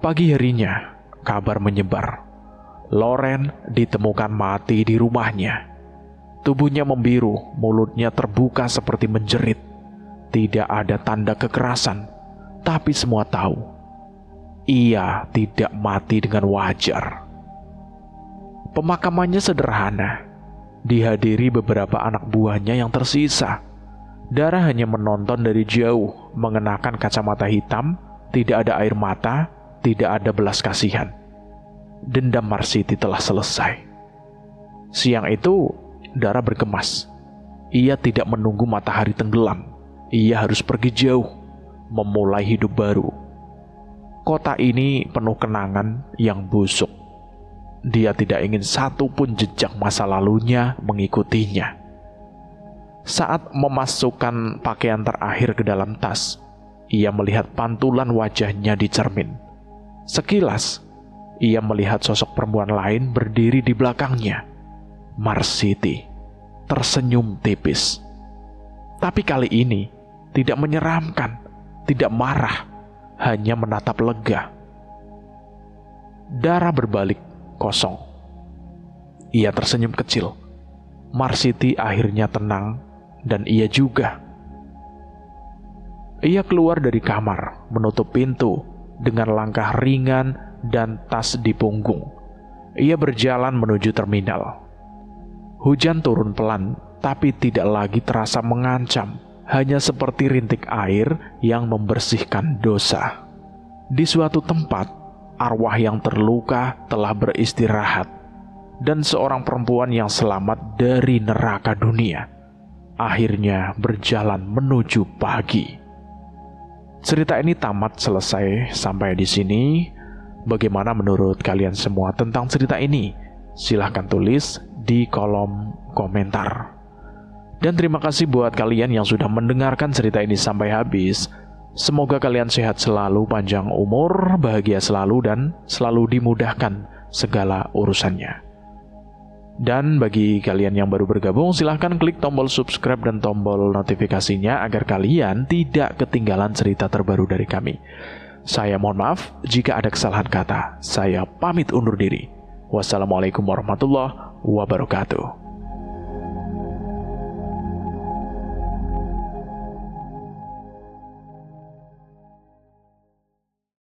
Pagi harinya, kabar menyebar. Loren ditemukan mati di rumahnya. Tubuhnya membiru, mulutnya terbuka seperti menjerit. Tidak ada tanda kekerasan, tapi semua tahu ia tidak mati dengan wajar. Pemakamannya sederhana, dihadiri beberapa anak buahnya yang tersisa. Dara hanya menonton dari jauh, mengenakan kacamata hitam, tidak ada air mata, tidak ada belas kasihan. Dendam Marsiti telah selesai. Siang itu, Dara bergemas. Ia tidak menunggu matahari tenggelam. Ia harus pergi jauh, memulai hidup baru. Kota ini penuh kenangan yang busuk. Dia tidak ingin satu pun jejak masa lalunya mengikutinya. Saat memasukkan pakaian terakhir ke dalam tas, ia melihat pantulan wajahnya di cermin. Sekilas, ia melihat sosok perempuan lain berdiri di belakangnya. Marsiti tersenyum tipis. Tapi kali ini tidak menyeramkan, tidak marah, hanya menatap lega. Dara berbalik kosong. Ia tersenyum kecil. Marsiti akhirnya tenang, dan ia juga. Ia keluar dari kamar, menutup pintu dengan langkah ringan dan tas di punggung. Ia berjalan menuju terminal. Hujan turun pelan, tapi tidak lagi terasa mengancam, hanya seperti rintik air yang membersihkan dosa. Di suatu tempat, arwah yang terluka telah beristirahat, dan seorang perempuan yang selamat dari neraka dunia akhirnya berjalan menuju pagi. Cerita ini tamat selesai sampai di sini. Bagaimana menurut kalian semua tentang cerita ini? Silahkan tulis di kolom komentar. Dan terima kasih buat kalian yang sudah mendengarkan cerita ini sampai habis. Semoga kalian sehat selalu, panjang umur, bahagia selalu, dan selalu dimudahkan segala urusannya. Dan bagi kalian yang baru bergabung, silahkan klik tombol subscribe dan tombol notifikasinya agar kalian tidak ketinggalan cerita terbaru dari kami. Saya mohon maaf jika ada kesalahan kata. Saya pamit undur diri. Wassalamualaikum warahmatullahi wabarakatuh.